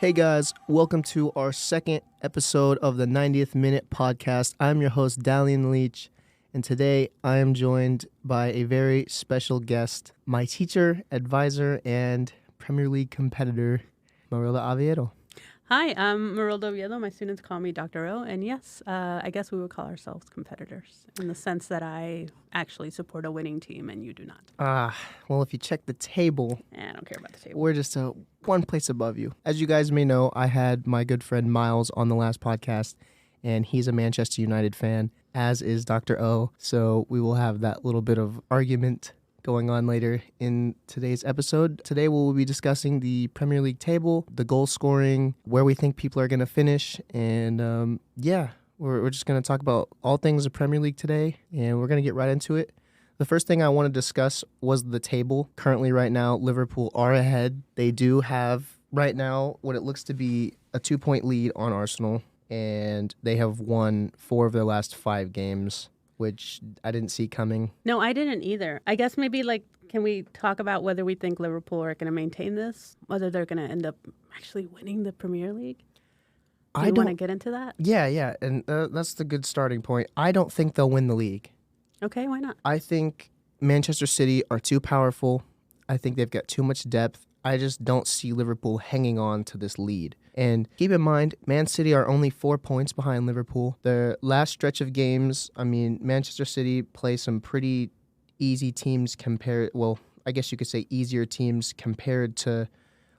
Hey guys, welcome to our second episode of the 90th Minute Podcast. I'm your host, Dalian Leach, and today I am joined by a very special guest, my teacher, advisor, and Premier League competitor, Marilda Oviedo. Hi, I'm Marilda Oviedo. My students call me Dr. O. And yes, I guess we would call ourselves competitors in the sense that I actually support a winning team and you do not. Well, if you check the table, I don't care about the table. we're just one place above you. As you guys may know, I had my good friend Miles on the last podcast, and he's a Manchester United fan, as is Dr. O. So we will have that little bit of argument going on later in today's episode. Today we'll be discussing the Premier League table, the goal scoring, where we think people are going to finish, and we're just going to talk about all things the Premier League today, and we're going to get right into it. The first thing I want to discuss was the table. Currently, right now, Liverpool are ahead. They do have, right now, what it looks to be a 2-point lead on Arsenal, and they have won 4 of their last 5 games, which I didn't see coming. No, I didn't either. I guess maybe can we talk about whether we think Liverpool are going to maintain this, whether they're going to end up actually winning the Premier League? Do you want to get into that? Yeah, and that's the good starting point. I don't think they'll win the league. Okay, why not? I think Manchester City are too powerful. I think they've got too much depth. I just don't see Liverpool hanging on to this lead. And keep in mind, Man City are only 4 points behind Liverpool. Their last stretch of games, Manchester City play some pretty easy teams I guess you could say easier teams compared to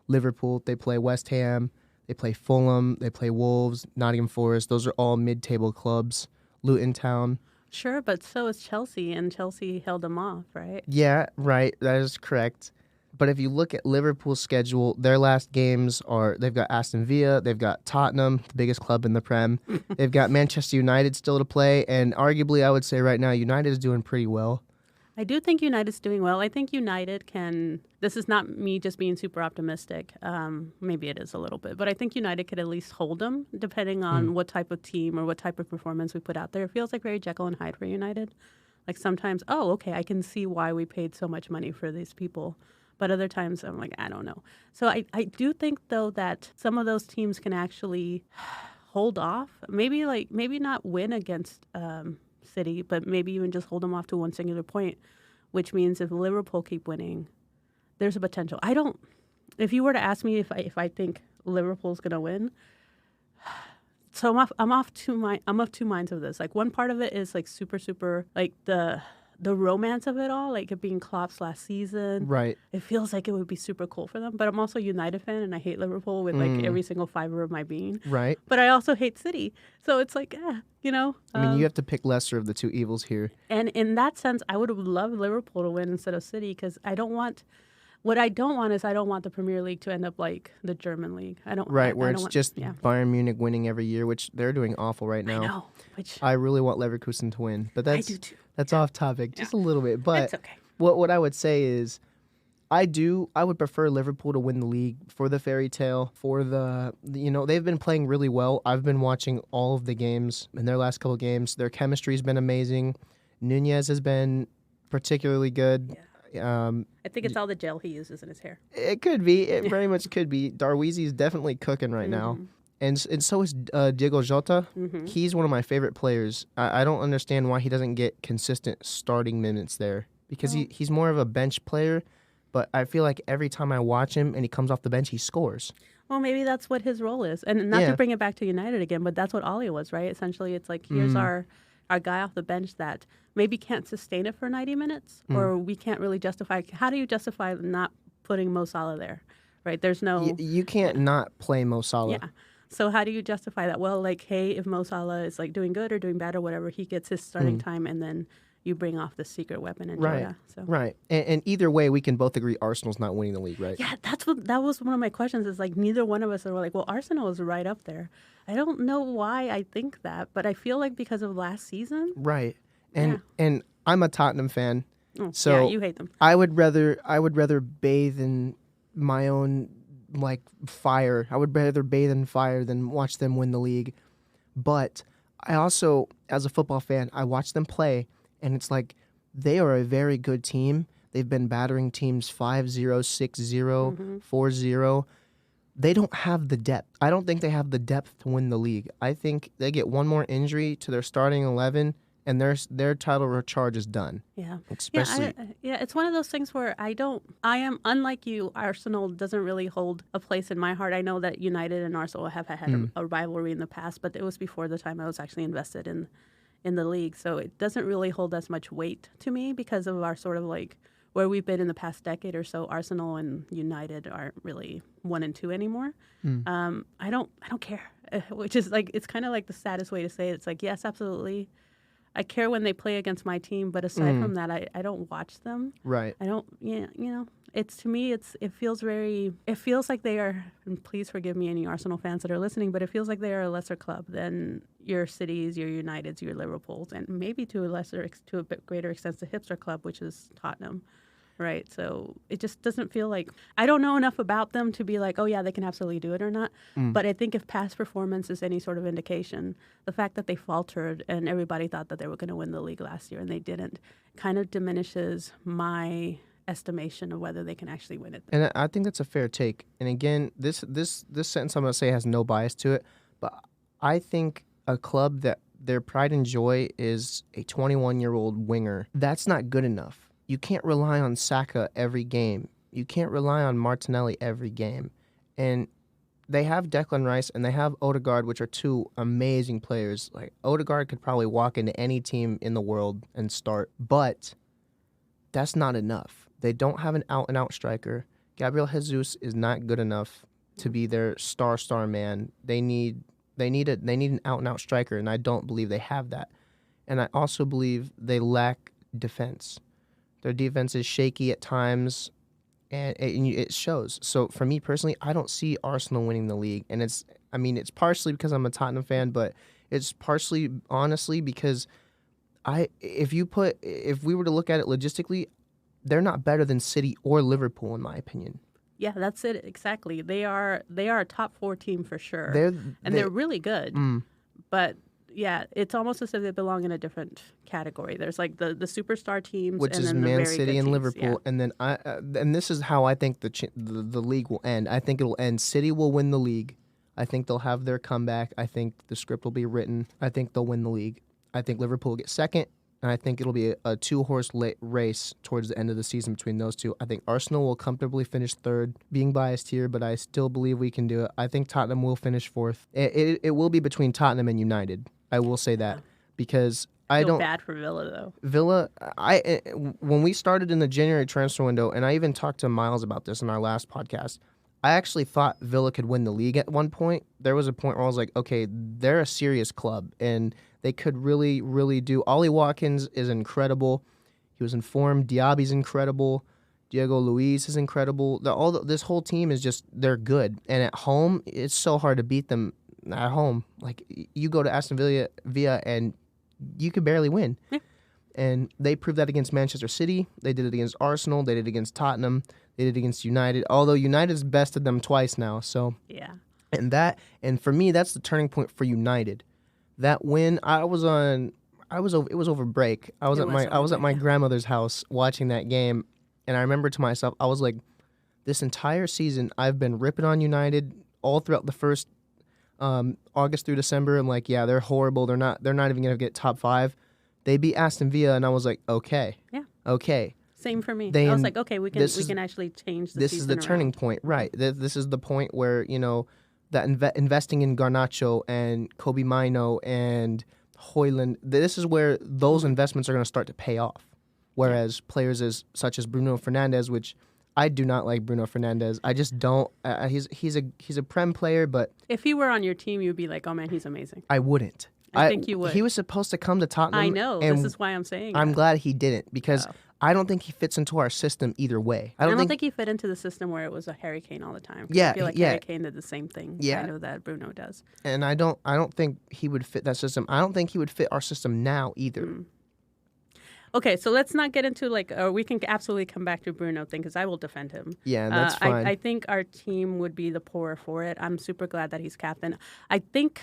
Liverpool. They play West Ham, they play Fulham, they play Wolves, Nottingham Forest. Those are all mid-table clubs. Luton Town. Sure, but so is Chelsea, and Chelsea held them off, right? Yeah, right. That is correct. But if you look at Liverpool's schedule, their last games they've got Aston Villa, they've got Tottenham, the biggest club in the Prem. They've got Manchester United still to play, and arguably I would say right now United is doing pretty well. I do think United's doing well. I think United this is not me just being super optimistic. Maybe it is a little bit, but I think United could at least hold them depending on what type of team or what type of performance we put out there. It feels like very Jekyll and Hyde for United. Like sometimes, I can see why we paid so much money for these people. But other times I'm like, I don't know. So I do think, though, that some of those teams can actually hold off. Maybe not win against City, but maybe even just hold them off to one singular point, which means if Liverpool keep winning, there's a potential. If you were to ask me if I think Liverpool's going to win, so I'm of two minds of this. Like one part of it is like super like the romance of it all, like it being Klopp's last season. Right. It feels like it would be super cool for them. But I'm also a United fan, and I hate Liverpool with like every single fiber of my being. Right. But I also hate City. So it's like, you have to pick lesser of the two evils here. And in that sense, I would love Liverpool to win instead of City because I don't want the Premier League to end up like the German league. Where it's just Bayern Munich winning every year, which they're doing awful right now. I know. I really want Leverkusen to win, but I do too. That's off topic just a little bit. But it's okay. What I would say is, I would prefer Liverpool to win the league for the fairy tale, for they've been playing really well. I've been watching all of the games in their last couple games. Their chemistry's been amazing. Nunez has been particularly good. Yeah. I think it's all the gel he uses in his hair. It could be. It very much could be. Darweezy's definitely cooking right now. And so is Diego Jota. Mm-hmm. He's one of my favorite players. I don't understand why he doesn't get consistent starting minutes there because he's more of a bench player, but I feel like every time I watch him and he comes off the bench, he scores. Well, maybe that's what his role is. And not to bring it back to United again, but that's what Ollie was, right? Essentially, it's like, here's our guy off the bench that maybe can't sustain it for 90 minutes or we can't really justify. How do you justify not putting Mo Salah there, right? There's no... You can't not play Mo Salah. Yeah. So how do you justify that? Well, like, hey, if Mo Salah is like doing good or doing bad or whatever, he gets his starting time, and then you bring off the secret weapon in Jota. So. Right. And either way, we can both agree Arsenal's not winning the league, right? Yeah, that was one of my questions. Is like neither one of us are like, well, Arsenal is right up there. I don't know why I think that, but I feel like because of last season. Right. And I'm a Tottenham fan, so yeah, you hate them. I would rather bathe in my own fire. I would rather bathe in fire than watch them win the league. But I also, as a football fan, I watch them play, and it's like they are a very good team. They've been battering teams 5-0, 6-0, 4-0. they don't have the depth. I don't think they have the depth to win the league. I think they get one more injury to their starting 11, and their title recharge is done. Yeah. Especially, Yeah, it's one of those things where I am, unlike you, Arsenal doesn't really hold a place in my heart. I know that United and Arsenal have had a rivalry in the past, but it was before the time I was actually invested in the league. So it doesn't really hold as much weight to me because of our sort of like where we've been in the past decade or so. Arsenal and United aren't really 1 and 2 anymore. I don't care, which is like, it's kind of like the saddest way to say it. It's like, yes, absolutely, I care when they play against my team, but aside from that, I don't watch them. right. I don't, yeah, it's, to me, it feels like they are, and please forgive me any Arsenal fans that are listening, but it feels like they are a lesser club than your Cities, your Uniteds, your Liverpools, and maybe to a bit greater extent, the hipster club, which is Tottenham. Right. So it just doesn't feel like, I don't know enough about them to be like, oh, yeah, they can absolutely do it or not. But I think if past performance is any sort of indication, the fact that they faltered and everybody thought that they were going to win the league last year and they didn't kind of diminishes my estimation of whether they can actually win it. And I think that's a fair take. And again, this sentence I'm going to say has no bias to it, but I think a club that their pride and joy is a 21-year-old winger, that's not good enough. You can't rely on Saka every game. You can't rely on Martinelli every game. And they have Declan Rice and they have Odegaard, which are two amazing players. Like, Odegaard could probably walk into any team in the world and start, but that's not enough. They don't have an out-and-out striker. Gabriel Jesus is not good enough to be their star man. They need an out-and-out striker, and I don't believe they have that. And I also believe they lack defense. Their defense is shaky at times, and it shows. So for me personally, I don't see Arsenal winning the league, and it's partially because I'm a Tottenham fan, but it's partially honestly because if we were to look at it logistically, they're not better than City or Liverpool in my opinion. Yeah, that's it exactly. They are a top 4 team for sure, they're really good, but. Yeah, it's almost as if they belong in a different category. There's like the superstar teams, which and is then Man the very City good and teams. Liverpool, and then and this is how I think the league will end. I think it'll end. City will win the league. I think they'll have their comeback. I think the script will be written. I think they'll win the league. I think Liverpool will get second, and I think it'll be a 2-horse race towards the end of the season between those two. I think Arsenal will comfortably finish third. Being biased here, but I still believe we can do it. I think Tottenham will finish fourth. It will be between Tottenham and United. I will say that because I don't. Bad for Villa though. Villa, when we started in the January transfer window, and I even talked to Miles about this in our last podcast, I actually thought Villa could win the league at one point. There was a point where I was like, okay, they're a serious club, and they could really, really do. Ollie Watkins is incredible. He was in form. Diaby's incredible. Diego Luiz is incredible. This whole team is just, they're good. And at home, it's so hard to beat them at home. Like, you go to Aston Villa and you could barely win. Yeah. And they proved that against Manchester City. They did it against Arsenal. They did it against Tottenham. They did it against United. Although United's bested them twice now. So yeah. And for me, that's the turning point for United. That win, it was over break. I was at my grandmother's house watching that game, and I remember to myself, I was like, this entire season I've been ripping on United all throughout the first August through December. I'm like, yeah, they're horrible. They're not even gonna get top 5. They beat Aston Villa, and I was like, okay. Yeah. Okay. Same for me. I was like, okay, we can actually change the This season is the turning around. point, right? This is the point where, that investing in Garnacho and Kobe Mino and Højlund, this is where those investments are going to start to pay off. Whereas players such as Bruno Fernandes, which I do not like Bruno Fernandes. I just don't. He's a Prem player, but if he were on your team, you'd be like, oh man, he's amazing. I wouldn't. I think you would. He was supposed to come to Tottenham. I know. This is why I'm saying I'm that. glad he didn't, because I don't think he fits into our system either way. I don't think he fit into the system where it was a Harry Kane all the time. Yeah, I feel like Harry Kane did the same thing kind of that Bruno does. And I don't think he would fit that system. I don't think he would fit our system now either. Okay, so let's not get into we can absolutely come back to Bruno thing because I will defend him. Yeah, that's fine. I think our team would be the poorer for it. I'm super glad that he's captain. I think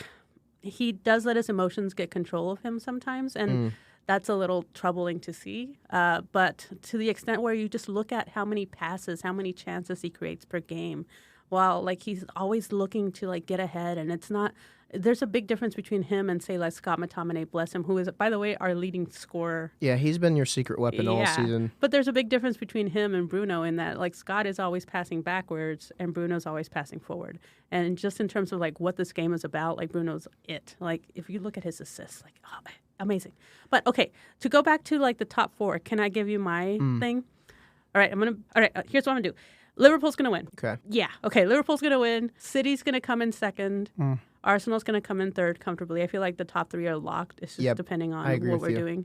he does let his emotions get control of him sometimes, and that's a little troubling to see. But to the extent where you just look at how many passes, how many chances he creates per game, while like he's always looking to like get ahead, and it's not. There's a big difference between him and say like Scott McTominay, bless him, who is by the way our leading scorer. Yeah, he's been your secret weapon all season. But there's a big difference between him and Bruno in that like Scott is always passing backwards and Bruno's always passing forward. And just in terms of like what this game is about, like Bruno's it. Like if you look at his assists, like amazing. But okay, to go back to like the top 4, can I give you my thing? All right, here's what I'm gonna do. Liverpool's gonna win. Okay. Yeah. Okay. Liverpool's gonna win. City's gonna come in second. Arsenal's gonna come in third comfortably. I feel like the top 3 are locked. It's just depending on what we're doing.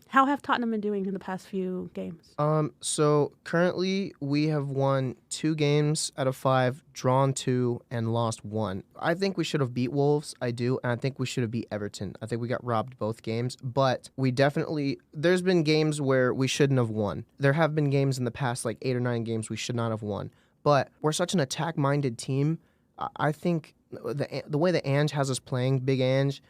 How have Tottenham been doing in the past few games? So currently we have won 2 games out of 5, drawn 2, and lost 1. I think we should have beat Wolves. I do, and I think we should have beat Everton. I think we got robbed both games, but there's been games where we shouldn't have won. There have been games in the past, like 8 or 9 games we should not have won. But we're such an attack-minded team. I think the way that Ange has us playing, Big Ange,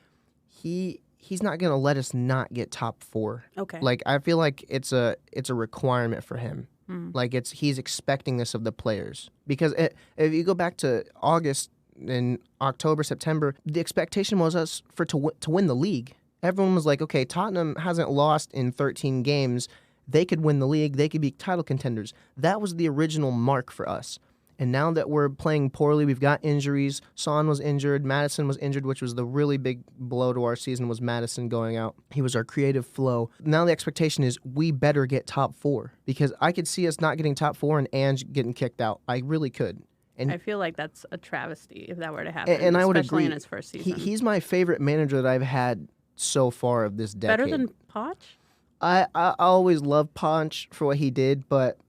he's not going to let us not get top 4. Okay. Like I feel like it's a requirement for him. Like he's expecting this of the players because if you go back to August and October, September, the expectation was us to win the league. Everyone was like, okay, Tottenham hasn't lost in 13 games. They could win the league. They could be title contenders. That was the original mark for us. And now that we're playing poorly, we've got injuries. Son was injured. Madison was injured, which was the really big blow to our season was Madison going out. He was our creative flow. Now the expectation is we better get top 4 because I could see us not getting top 4 and Ange getting kicked out. I really could. And I feel like that's a travesty if that were to happen, and I would especially agree. in his first season. He's my favorite manager that I've had so far of this decade. Better than Poch? I always loved Poch for what he did, but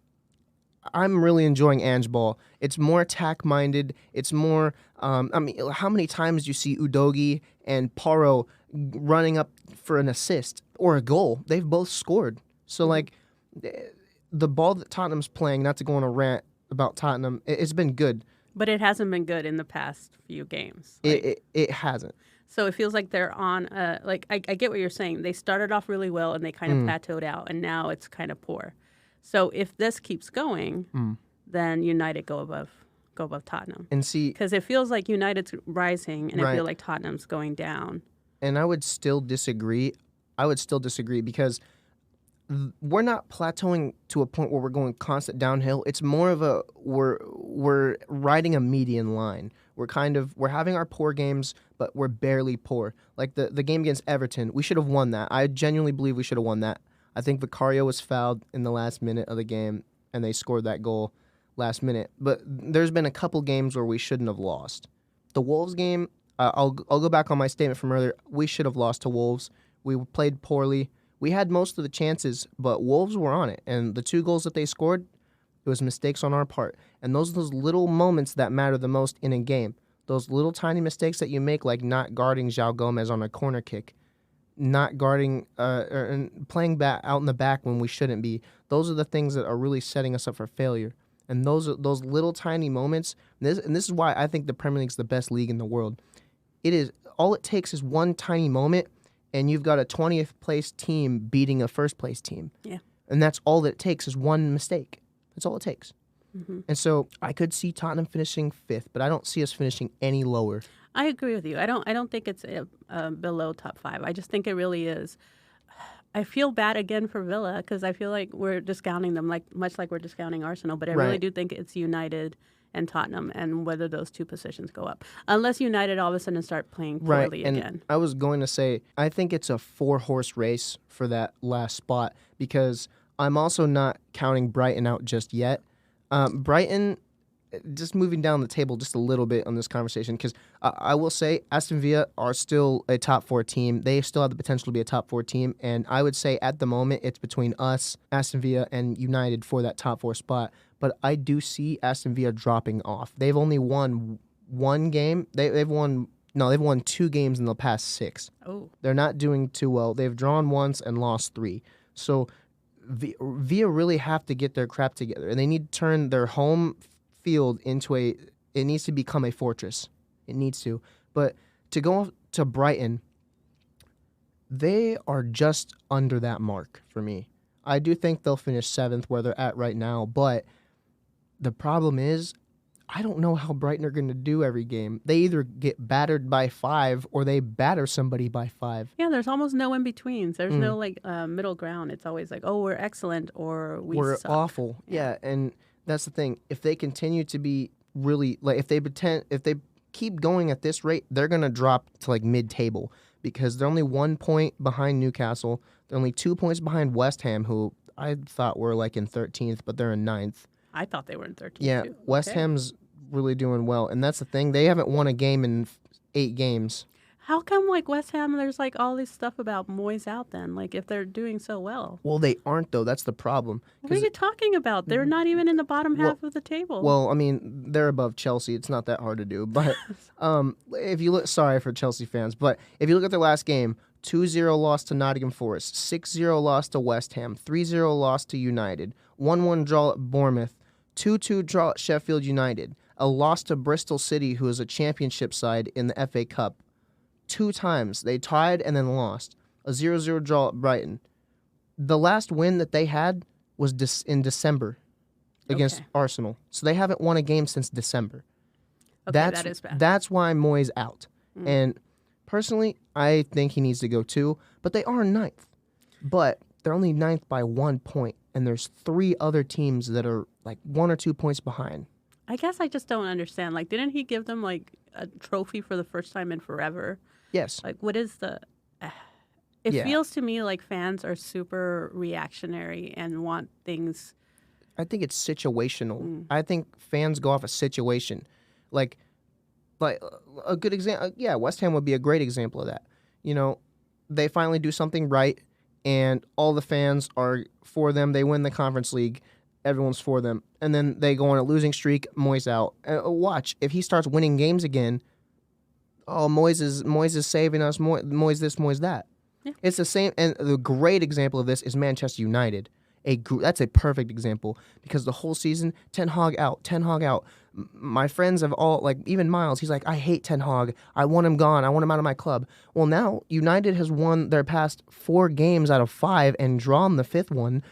I'm really enjoying Ange ball. It's more attack-minded. It's more, how many times do you see Udogie and Paro running up for an assist or a goal? They've both scored. So, like, the ball that Tottenham's playing, not to go on a rant about Tottenham, it's been good. But it hasn't been good in the past few games. It hasn't. So it feels like they're on, I get what you're saying. They started off really well and they kind of plateaued out, and now it's kind of poor. So if this keeps going, then United go above Tottenham. And see, because it feels like United's rising, and right. I feel like Tottenham's going down. And I would still disagree. Because we're not plateauing to a point where we're going constant downhill. It's more of we're riding a median line. We're having our poor games, but we're barely poor. Like the game against Everton, we should have won that. I genuinely believe we should have won that. I think Vicario was fouled in the last minute of the game, and they scored that goal last minute. But there's been a couple games where we shouldn't have lost. The Wolves game, I'll go back on my statement from earlier. We should have lost to Wolves. We played poorly. We had most of the chances, but Wolves were on it. And the 2 goals that they scored, it was mistakes on our part. And those are those little moments that matter the most in a game. Those little tiny mistakes that you make, like not guarding João Gomez on a corner kick, not guarding and playing back out in the back when we shouldn't be. Those are the things that are really setting us up for failure. And those little tiny moments. And this is why I think the Premier League is the best league in the world. All it takes is one tiny moment, and you've got a 20th place team beating a first place team. Yeah. And that's all that it takes is one mistake. That's all it takes. Mm-hmm. And so I could see Tottenham finishing 5th, but I don't see us finishing any lower. I agree with you. I don't think it's below top 5. I just think it really is. I feel bad again for Villa because I feel like we're discounting them much like we're discounting Arsenal. But I really do think it's United and Tottenham and whether those 2 positions go up. Unless United all of a sudden start playing poorly and again. I was going to say, I think it's a 4-horse race for that last spot because I'm also not counting Brighton out just yet. Brighton, just moving down the table just a little bit on this conversation, because I will say Aston Villa are still a top 4 team. They still have the potential to be a top 4 team, and I would say at the moment it's between us, Aston Villa, and United for that top 4 spot. But I do see Aston Villa dropping off. They've only won 1 game. They've won 2 games in the past 6. Oh, they're not doing too well. They've drawn once and lost 3. So Villa really have to get their crap together, and they need to turn their home field into it needs to become a fortress. It needs to. But to go to Brighton, they are just under that mark for me. I do think they'll finish 7th where they're at right now, but the problem is I don't know how Brighton are going to do every game. They either get battered by 5 or they batter somebody by 5. Yeah, there's almost no in betweens. There's no like middle ground. It's always like, oh, we're excellent or We're suck. awful. Yeah, and that's the thing. If they continue to be really like if they keep going at this rate, they're going to drop to like mid-table because they're only 1 point behind Newcastle. They're only 2 points behind West Ham, who I thought were like in 13th, but they're in 9th. I thought they were in 13th Yeah, too. West Okay. Ham's really doing well, and that's the thing. They haven't won a game in 8 games. How come like West Ham? There's like all this stuff about Moyes out. Then like if they're doing so well, Well, they aren't though. That's the problem. what are you talking about? They're not even in the bottom half of the table. Well, I mean, they're above Chelsea. It's not that hard to do. But if you look, sorry for Chelsea fans, but if you look at their last game, 2-0 loss to Nottingham Forest, 6-0 loss to West Ham, 3-0 loss to United, 1-1 draw at Bournemouth, 2-2 draw at Sheffield United, a loss to Bristol City, who is a championship side in the FA Cup. 2 times. They tied and then lost. A 0-0 draw at Brighton. The last win that they had was in December against Okay. Arsenal. So they haven't won a game since December. okay, that is bad. That's why Moyes out. And personally, I think he needs to go too. But they are 9th. But they're only 9th by 1 point. And there's 3 other teams that are like 1 or 2 points behind. I guess I just don't understand. Like, didn't he give them like a trophy for the first time in forever? Yes. Like, what is the? It Yeah. feels to me like fans are super reactionary and want things. I think it's situational. I think fans go off a situation. Like a good example. Yeah, West Ham would be a great example of that. You know, they finally do something right, and all the fans are for them. They win the Conference League. Everyone's for them. And then they go on a losing streak. Moyes out. Watch. If he starts winning games again, oh, Moyes is saving us. Moyes this, Moyes that. Yeah. It's the same. And the great example of this is Manchester United. That's a perfect example because the whole season, Ten Hag out. My friends have all, like, even Miles, he's like, I hate Ten Hag. I want him gone. I want him out of my club. Well, now United has won their past 4 games out of 5 and drawn the 5th one.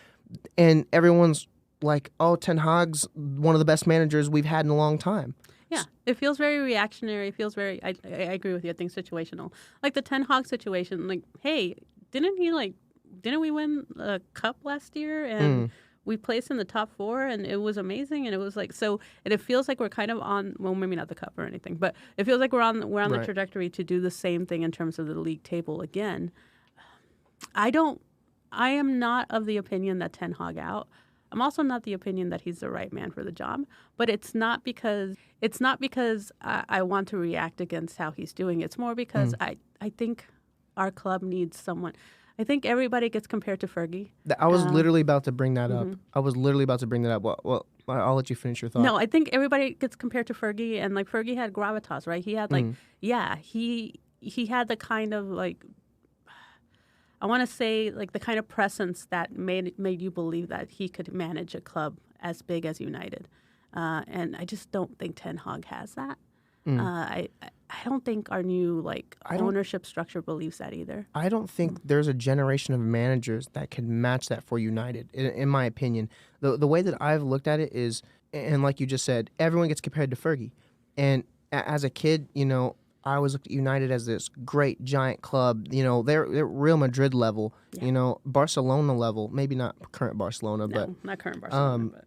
And everyone's like, oh, Ten Hag's one of the best managers we've had in a long time. Yeah, it feels very reactionary. It feels very. I agree with you. I think situational. Like the Ten Hag situation. Like, hey, didn't we win a cup last year and we placed in the top 4 and it was amazing and it was like so and it feels like we're kind of on, well, maybe not the cup or anything, but it feels like we're on the Right. trajectory to do the same thing in terms of the league table again. I am not of the opinion that Ten Hag out. I'm also not the opinion that he's the right man for the job, but it's not because I want to react against how he's doing. It's more because I think our club needs someone. I think everybody gets compared to Fergie. I was literally about to bring that up. I was literally about to bring that up. Well, I'll let you finish your thought. No, I think everybody gets compared to Fergie, and like Fergie had gravitas, right? He had like, he had the kind of like, I want to say like the kind of presence that made you believe that he could manage a club as big as United, and I just don't think Ten Hag has that. I don't think our new like ownership structure believes that either. I don't think there's a generation of managers that can match that for United, in my opinion. The way that I've looked at it is, and like you just said, everyone gets compared to Fergie. And as a kid, you know, I always looked at United as this great, giant club. You know, they're Real Madrid level, you know, Barcelona level. Maybe not current Barcelona, but No, not current Barcelona. But.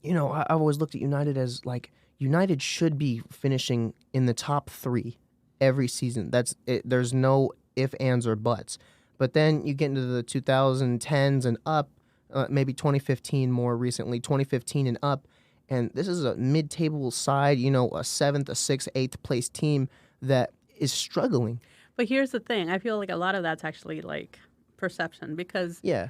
you know, I've always looked at United as like United should be finishing in the top 3 every season. That's it. There's no ifs, ands, or buts. But then you get into the 2010s and up, maybe 2015 more recently, 2015 and up, and this is a mid-table side, you know, a 7th, a 6th, 8th place team that is struggling. But here's the thing. I feel like a lot of that's actually like perception because Yeah.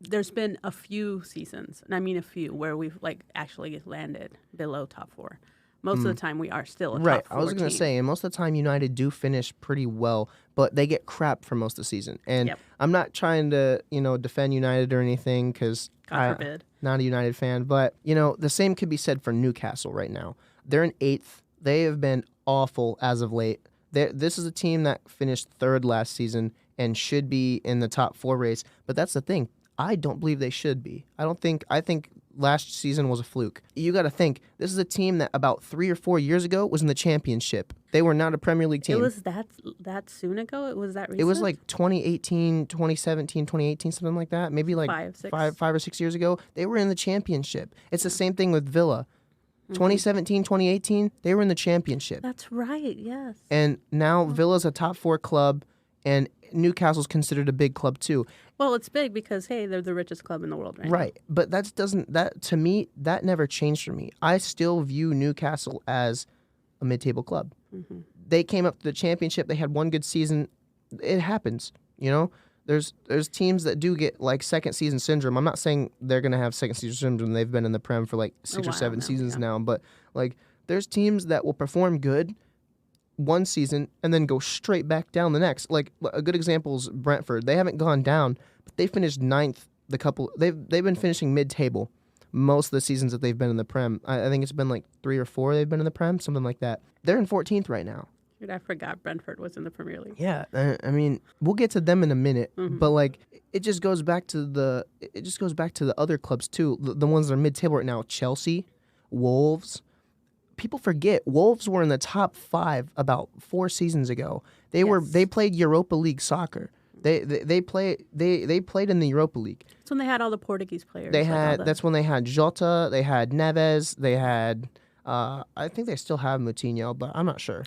there's been a few seasons, and I mean a few, where we've like actually landed below top 4. Most of the time, we are still a Right. top 4 I was going to team. say, and most of the time United do finish pretty well, but they get crap for most of the season. And Yep. I'm not trying to, you know, defend United or anything because God forbid. not a United fan, but, you know, the same could be said for Newcastle right now. They're in 8th. They have been awful as of late. This is a team that finished 3rd last season and should be in the top 4 race, but that's the thing. I don't believe they should be. I think last season was a fluke. You got to think, this is a team that about 3 or 4 years ago was in the championship. They were not a Premier League team. It was that soon ago? It was that recent? It was like 2018, 2017, 2018, something like that. Maybe like 5 or 6 years ago. They were in the championship. It's the same thing with Villa. 2017, 2018, they were in the championship. That's right, yes. And now Villa's a top 4 club, and Newcastle's considered a big club too. Well, it's big because, hey, they're the richest club in the world right now. Right. But to me, that never changed for me. I still view Newcastle as a mid-table club. Mm-hmm. They came up to the championship. They had one good season. It happens, you know? There's teams that do get like second season syndrome. I'm not saying they're going to have second season syndrome. They've been in the Prem for like 6 or 7 seasons now. But like there's teams that will perform good one season and then go straight back down the next. Like a good example is Brentford. They haven't gone down, but they finished 9th. They've been finishing mid-table most of the seasons that they've been in the Prem. I think it's been like 3 or 4 they've been in the Prem, something like that. They're in 14th right now. Dude, I forgot Brentford was in the Premier League. Yeah, I mean, we'll get to them in a minute, but like it just goes back to the other clubs too, the ones that are mid-table right now. Chelsea, Wolves. People forget Wolves were in the top 5 about 4 seasons ago. They played Europa League soccer. They played in the Europa League. That's when they had all the Portuguese players. That's when they had Jota, they had Neves, they had I think they still have Moutinho, but I'm not sure.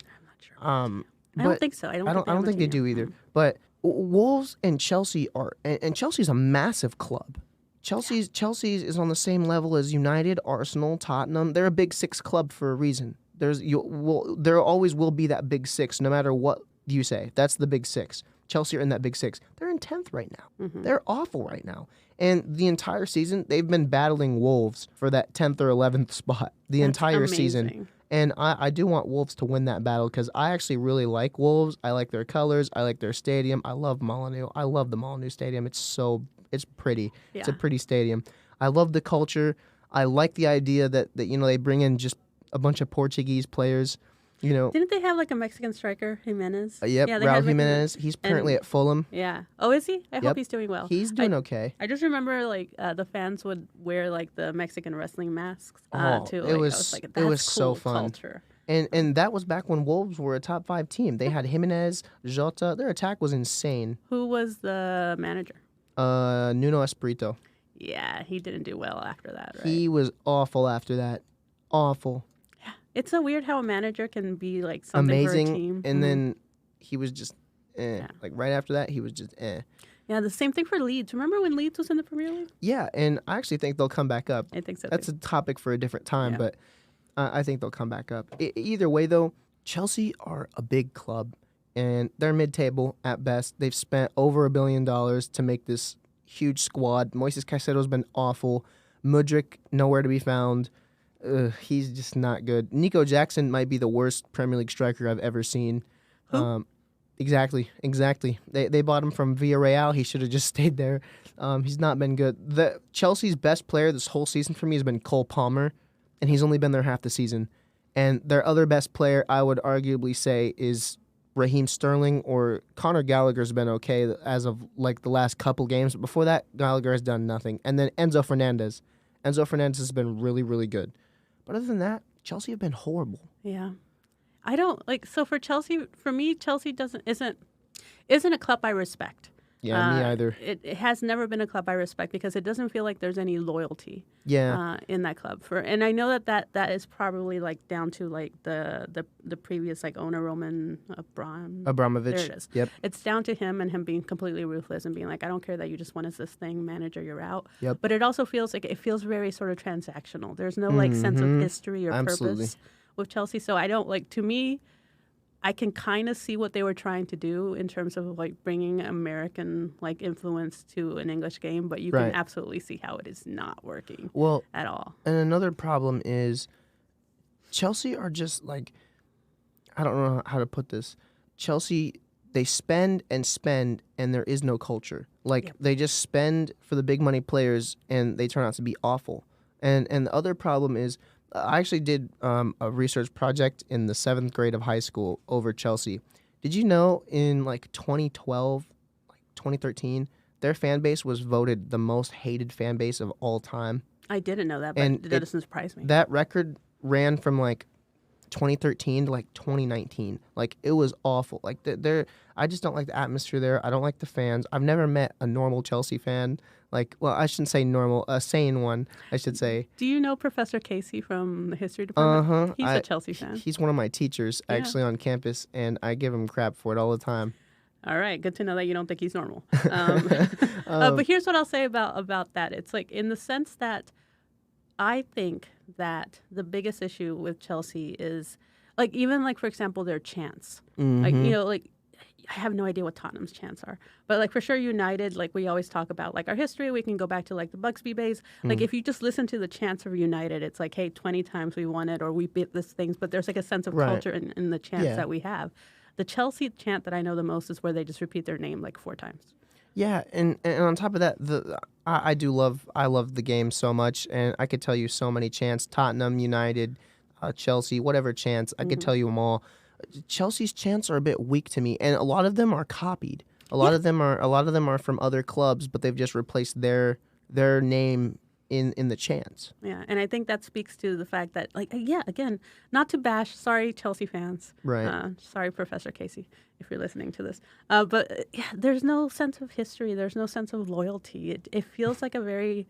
I don't think so. I don't think they do either. But Wolves and Chelsea and Chelsea's a massive club. Chelsea's is on the same level as United, Arsenal, Tottenham. They're a Big 6 club for a reason. There always will be that Big 6, no matter what you say. That's the Big 6. Chelsea are in that Big 6. They're in 10th right now. Mm-hmm. They're awful right now. And the entire season, they've been battling Wolves for that 10th or 11th spot the entire season. And I do want Wolves to win that battle because I actually really like Wolves. I like their colors. I like their stadium. I love Molineux. I love the Molineux Stadium. It's pretty. Yeah. It's a pretty stadium. I love the culture. I like the idea that they bring in just a bunch of Portuguese players. Didn't they have like a Mexican striker, Jimenez? Yep, yeah, Raul Jimenez. He's currently at Fulham. Yeah. Oh, is he? I hope he's doing well. He's doing okay. I just remember like the fans would wear like the Mexican wrestling masks too. It was cool so fun. Culture. And that was back when Wolves were a top 5 team. They had Jimenez, Jota. Their attack was insane. Who was the manager? Nuno Espirito. Yeah, he didn't do well after that, right? He was awful after that. Awful. It's so weird how a manager can be like something amazing, for a team. And then he was just Like right after that, he was just Yeah, the same thing for Leeds. Remember when Leeds was in the Premier League? Yeah, and I actually think they'll come back up. I think so. That's a topic for a different time, but I think they'll come back up. Either way, though, Chelsea are a big club, and they're mid-table at best. They've spent over $1 billion to make this huge squad. Moises Caicedo's been awful. Mudryk, nowhere to be found. He's just not good. Nico Jackson might be the worst Premier League striker I've ever seen. Who? Exactly. They bought him from Villarreal. He should have just stayed there. He's not been good. Chelsea's best player this whole season for me has been Cole Palmer, and he's only been there half the season. And their other best player, I would arguably say, is Raheem Sterling, or Conor Gallagher's been okay as of like the last couple games. But before that, Gallagher has done nothing. And then Enzo Fernandez. Enzo Fernandez has been really, really good. But other than that, Chelsea have been horrible. Yeah. I don't like, so for Chelsea, for me, Chelsea isn't a club I respect. Yeah, me either. It has never been a club I respect because it doesn't feel like there's any loyalty. Yeah. In that club. And I know that is probably like down to like the previous like owner Roman Abramovich. There it is. Yep. It's down to him and him being completely ruthless and being like, I don't care that you just won us this thing, manager, you're out. Yep. But it also feels like very sort of transactional. There's no like sense of history or purpose with Chelsea. So I don't like, to me, I can kind of see what they were trying to do in terms of like bringing American like influence to an English game, but you can absolutely see how it is not working at all. And another problem is Chelsea are just like, I don't know how to put this. Chelsea, they spend and there is no culture. Like they just spend for the big money players and they turn out to be awful. And the other problem is, I actually did a research project in the 7th grade of high school over Chelsea. Did you know in like 2012, like 2013, their fan base was voted the most hated fan base of all time. I didn't know that, but And that doesn't surprise me. That record ran from like 2013 to like 2019. Like it was awful. Like I just don't like the atmosphere there. I don't like the fans. I've never met a normal Chelsea fan. Like, well, I shouldn't say normal, a sane one, I should say. Do you know Professor Casey from the history department? He's a Chelsea fan. He's one of my teachers actually on campus, and I give him crap for it all the time. All right, good to know that you don't think he's normal. But here's what I'll say about that. It's like in the sense that I think that the biggest issue with Chelsea is like even like for example their chants. Like like I have no idea what Tottenham's chants are, but like for sure United, like we always talk about like our history. We can go back to like the Buxby Bays. Like if you just listen to the chants of United, it's like, hey, 20 times we won it or we beat this things. But there's like a sense of culture in the chants that we have. The Chelsea chant that I know the most is where they just repeat their name like 4 times. Yeah, and on top of that, I love the game so much, and I could tell you so many chants. Tottenham, United, Chelsea, whatever chants, I could tell you them all. Chelsea's chants are a bit weak to me, and a lot of them are copied. A lot of them are from other clubs, but they've just replaced their name in the chants. Yeah, and I think that speaks to the fact that, like, again, not to bash, sorry, Chelsea fans. Right. Sorry, Professor Casey, if you're listening to this. But there's no sense of history. There's no sense of loyalty. It feels like a very...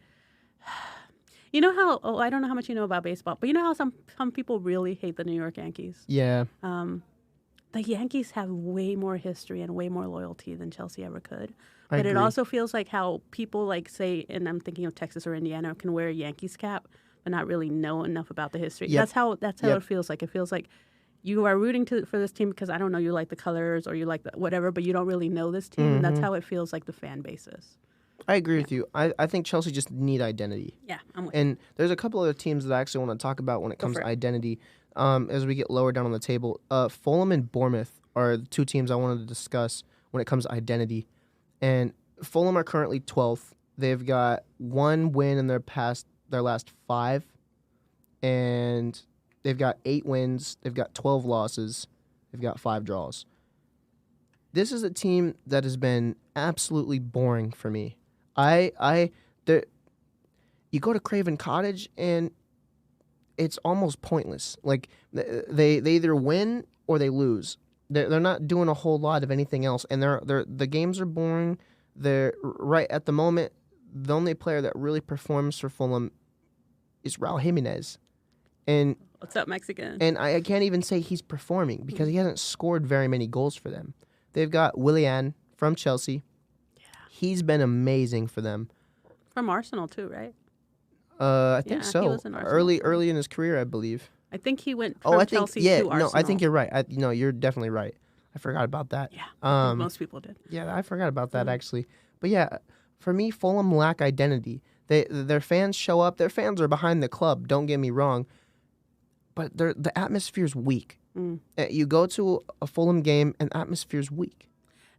You know how, I don't know how much you know about baseball, but you know how some people really hate the New York Yankees? Yeah. The Yankees have way more history and way more loyalty than Chelsea ever could. I But it agree. also feels like how people like say, and I'm thinking of Texas or Indiana, can wear a Yankees cap but not really know enough about the history. Yep. That's how it feels like. It feels like you are rooting for this team because I don't know, you like the colors or you like the whatever, but you don't really know this team. And that's how it feels like the fan base is. I agree with you. I think Chelsea just need identity. Yeah, I'm with And there's a couple other teams that I actually want to talk about when it comes to identity. As we get lower down on the table, Fulham and Bournemouth are the 2 teams I wanted to discuss when it comes to identity. And Fulham are currently 12th. They've got 1 win in their last 5, and they've got 8 wins. They've got 12 losses. They've got 5 draws. This is a team that has been absolutely boring for me. You go to Craven Cottage and it's almost pointless. Like they either win or they lose. They're not doing a whole lot of anything else, and the games are boring. They're right at the moment. The only player that really performs for Fulham is Raul Jimenez, and What's up, Mexican? and I can't even say he's performing because he hasn't scored very many goals for them. They've got Willian from Chelsea. Yeah, he's been amazing for them. From Arsenal too, right? I think Yeah, so. he was in Arsenal. Early in his career, I believe. I think he went from Chelsea to Arsenal. No, I think you're right. You're definitely right. I forgot about that. Yeah, I think most people did. Yeah, I forgot about that actually. But yeah, for me, Fulham lack identity. Their fans show up. Their fans are behind the club. Don't get me wrong, but the atmosphere's weak. You go to a Fulham game, and atmosphere's weak.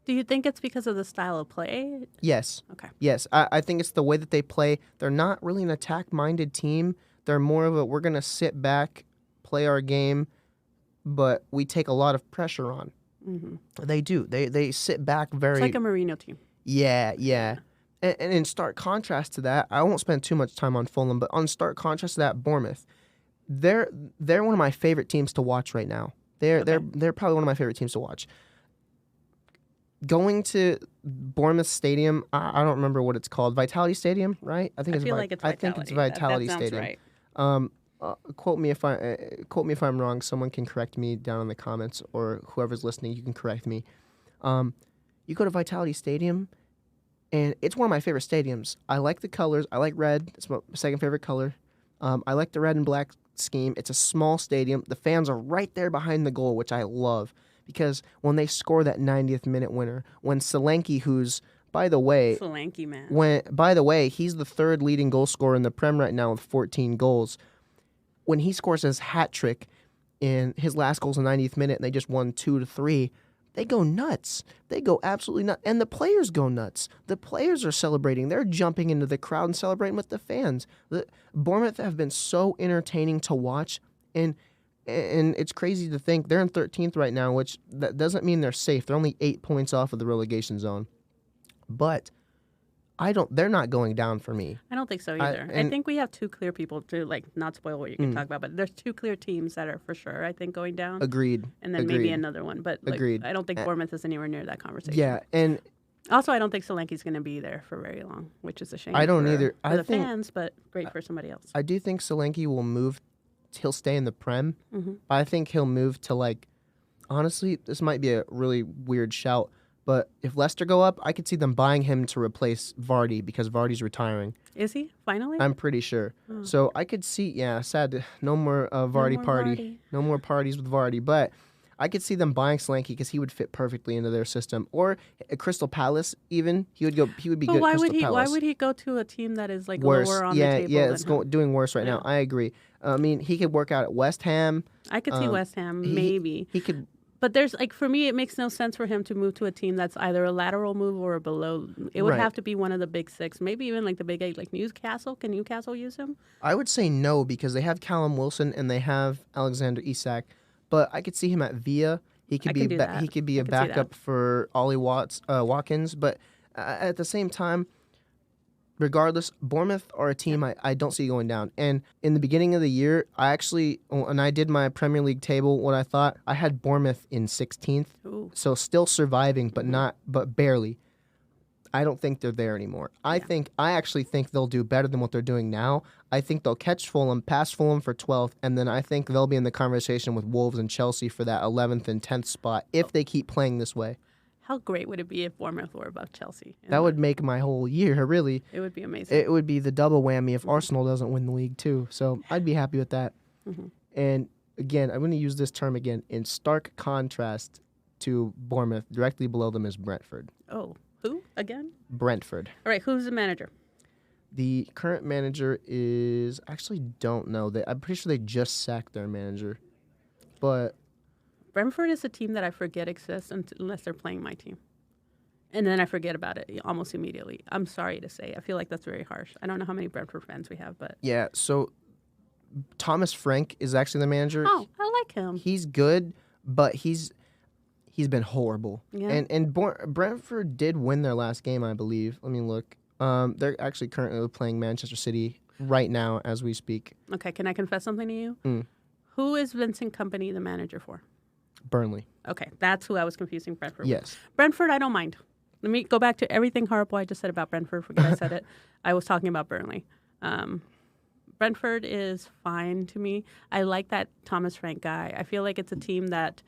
Do you think it's because of the style of play? Yes. Okay. Yes, I think it's the way that they play. They're not really an attack-minded team. They're more of we're going to sit back, play our game, but we take a lot of pressure on. Mm-hmm. They do. They sit back very... It's like a Mourinho team. Yeah. And in stark contrast to that, I won't spend too much time on Fulham, but on stark contrast to that, Bournemouth, they're one of my favorite teams to watch right now. They're probably one of my favorite teams to watch. Going to Bournemouth Stadium, I don't remember what it's called. Vitality Stadium, right? I think it's Vitality. I think it's Vitality Stadium. That sounds right. Quote me if I'm wrong. Someone can correct me down in the comments, or whoever's listening, you can correct me. You go to Vitality Stadium, and it's one of my favorite stadiums. I like the colors. I like red. It's my second favorite color. I like the red and black scheme. It's a small stadium. The fans are right there behind the goal, which I love. Because when they score that 90th minute winner, when Solanke, who's, by the way... Solanke, man. He's the 3rd leading goal scorer in the Prem right now with 14 goals. When he scores his hat trick in his last goal's in the 90th minute and they just won 2-3, they go nuts. They go absolutely nuts. And the players go nuts. The players are celebrating. They're jumping into the crowd and celebrating with the fans. Bournemouth have been so entertaining to watch, and it's crazy to think they're in 13th right now, which that doesn't mean they're safe. They're only 8 points off of the relegation zone. But They're not going down for me. I don't think so either. I think we have two clear people to, like, not spoil what you can talk about, but there's two clear teams that are for sure, I think, going down. Agreed. And then maybe another one. But like, Agreed. I don't think Bournemouth is anywhere near that conversation. Yeah, and also, I don't think Solanke's going to be there for very long, which is a shame. I don't for, either. For I the think, fans, but great for somebody else. I do think Solanke will move. He'll stay in the Prem. Mm-hmm. But I think he'll move to, like, honestly, this might be a really weird shout, but if Leicester go up, I could see them buying him to replace Vardy because Vardy's retiring. Is he finally? I'm pretty sure. Oh. So I could see, no more Vardy party. Vardy. No more parties with Vardy. But I could see them buying Solanke because he would fit perfectly into their system. Or Crystal Palace, even he would be good. Why at would Crystal he? Palace. Why would he go to a team that is like Worse? lower on the table? It's doing worse right now. I agree. I mean, he could work out at West Ham. I could see West Ham maybe. He could. But there's, like, for me, it makes no sense for him to move to a team that's either a lateral move or a below. It would have to be one of the big six, maybe even like the big eight, like Newcastle. Can Newcastle use him? I would say no because they have Callum Wilson and they have Alexander Isak, but I could see him at Villa. He could be a backup for Ollie Watkins, but at the same time, regardless, Bournemouth are a team I don't see going down. And in the beginning of the year, I did my Premier League table, what I thought, I had Bournemouth in 16th. Ooh. So still surviving, but barely. I don't think they're there anymore. I actually think they'll do better than what they're doing now. I think they'll catch Fulham, pass Fulham for 12th, and then I think they'll be in the conversation with Wolves and Chelsea for that 11th and 10th spot if they keep playing this way. How great would it be if Bournemouth were above Chelsea? That would make my whole year, really. It would be amazing. It would be the double whammy if Arsenal doesn't win the league, too. So I'd be happy with that. Mm-hmm. And again, I'm going to use this term again. In stark contrast to Bournemouth, directly below them is Brentford. Oh, who again? Brentford. All right, who's the manager? The current manager is... I actually don't know. I'm pretty sure they just sacked their manager. But... Brentford is a team that I forget exists unless they're playing my team. And then I forget about it almost immediately. I'm sorry to say. I feel like that's very harsh. I don't know how many Brentford fans we have, but... Yeah, so Thomas Frank is actually the manager. Oh, I like him. He's good, but he's been horrible. Yeah. And Brentford did win their last game, I believe. Let me look. They're actually currently playing Manchester City right now as we speak. Okay, can I confess something to you? Mm. Who is Vincent Kompany the manager for? Burnley. Okay, that's who I was confusing Brentford with. Yes. Brentford, I don't mind. Let me go back to everything horrible I just said about Brentford. Forget I said it. I was talking about Burnley. Brentford is fine to me. I like that Thomas Frank guy. I feel like it's a team that,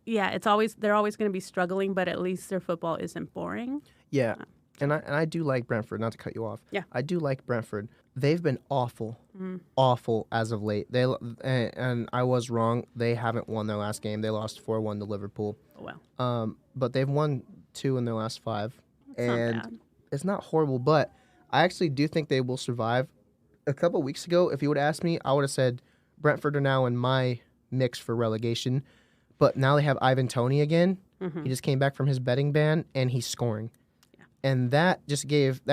they're always going to be struggling, but at least their football isn't boring. Yeah. And I do like Brentford, not to cut you off. Yeah. I do like Brentford. They've been awful as of late. And I was wrong. They haven't won their last game. They lost 4-1 to Liverpool. Oh, well. But they've won 2 in their last 5. It's not bad. It's not horrible, but I actually do think they will survive. A couple of weeks ago, if you would ask me, I would have said Brentford are now in my mix for relegation. But now they have Ivan Toney again. Mm-hmm. He just came back from his betting ban, and he's scoring. And that gave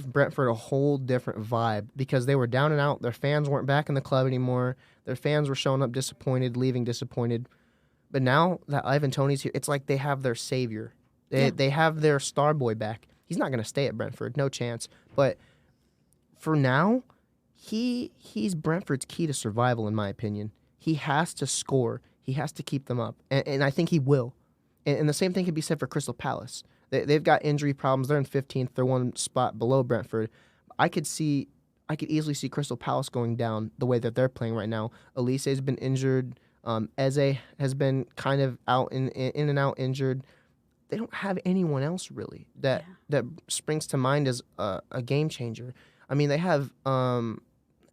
Brentford a whole different vibe because they were down and out. Their fans weren't back in the club anymore. Their fans were showing up disappointed, leaving disappointed. But now that Ivan Toney's here, it's like they have their savior. They have their star boy back. He's not going to stay at Brentford, no chance. But for now, he's Brentford's key to survival, in my opinion. He has to score. He has to keep them up, and I think he will. And the same thing can be said for Crystal Palace. They've got injury problems. They're in 15th. They're one spot below Brentford. I could easily see Crystal Palace going down the way that they're playing right now. Elise has been injured. Eze has been kind of out in and out injured. They don't have anyone else really that springs to mind as a game changer. I mean, they have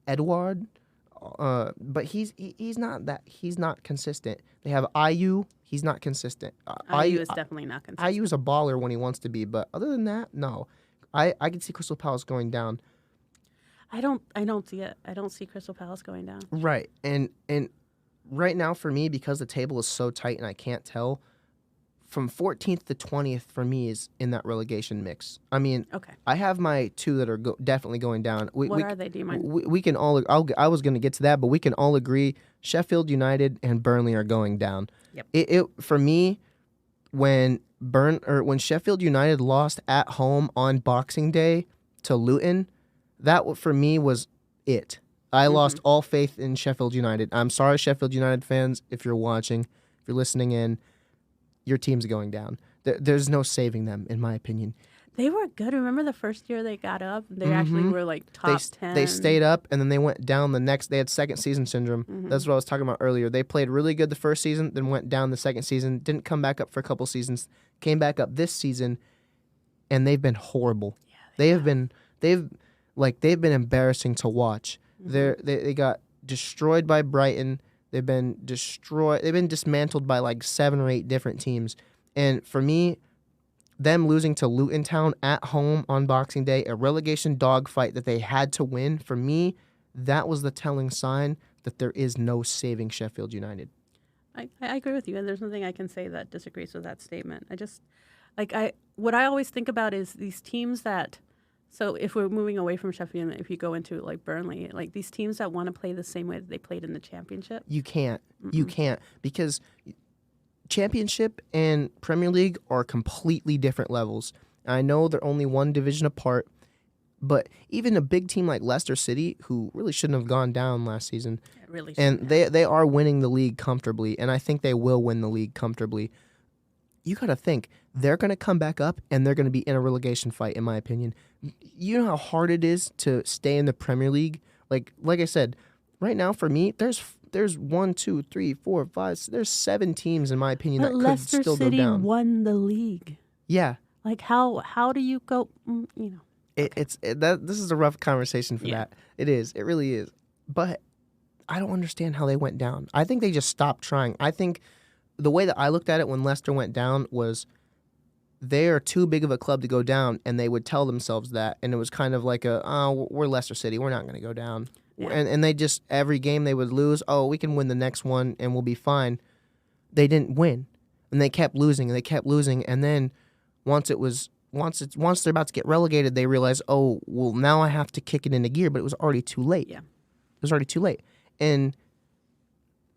Edouard, but he's not consistent. They have Ayew. He's not consistent. Ayew is definitely not consistent. Ayew's a baller when he wants to be, but other than that, no. I can see Crystal Palace going down. I don't see it. I don't see Crystal Palace going down. Right. And right now for me, because the table is so tight and I can't tell, from 14th to 20th for me is in that relegation mix. I mean, okay. I have my 2 that are definitely going down. What are they? Do you mind? We can all. I was going to get to that, but we can all agree Sheffield United and Burnley are going down. Yep. It for me, when when Sheffield United lost at home on Boxing Day to Luton, that for me was it. I lost all faith in Sheffield United. I'm sorry, Sheffield United fans, if you're watching, if you're listening in, your team's going down. There's no saving them, in my opinion. They were good. Remember the first year they got up? They actually were like top 10. They stayed up, and then they went down the next. They had second season syndrome. That's what I was talking about earlier. They played really good the first season, then went down the second season, didn't come back up for a couple seasons, came back up this season, and they've been horrible. Yeah, they've been embarrassing to watch. They got destroyed by Brighton. They've been destroyed. They've been dismantled by like 7 or 8 different teams. And for me, them losing to Luton Town at home on Boxing Day, a relegation dogfight that they had to win, for me, that was the telling sign that there is no saving Sheffield United. I agree with you, and there's nothing I can say that disagrees with that statement. What I always think about is these teams that, so if we're moving away from Sheffield, if you go into like Burnley, like these teams that want to play the same way that they played in the Championship. You can't. You can't, because Championship and Premier League are completely different levels. I know they're only one division apart, but even a big team like Leicester City, who really shouldn't have gone down last season, they are winning the league comfortably, and I think they will win the league comfortably. You got to think, they're going to come back up, and they're going to be in a relegation fight, in my opinion. You know how hard it is to stay in the Premier League? Like I said, right now for me, there's 1, 2, 3, 4, 5. There's 7 teams, in my opinion, that could still go down. Leicester City won the league. Yeah. Like how do you go? This is a rough conversation for that. It is. It really is. But I don't understand how they went down. I think they just stopped trying. I think the way that I looked at it when Leicester went down was they are too big of a club to go down, and they would tell themselves that, and it was kind of like we're Leicester City, we're not going to go down. Yeah. And they just, every game they would lose, we can win the next one and we'll be fine. They didn't win. And they kept losing and then once they're about to get relegated, they realized, now I have to kick it into gear, but it was already too late. Yeah. It was already too late. And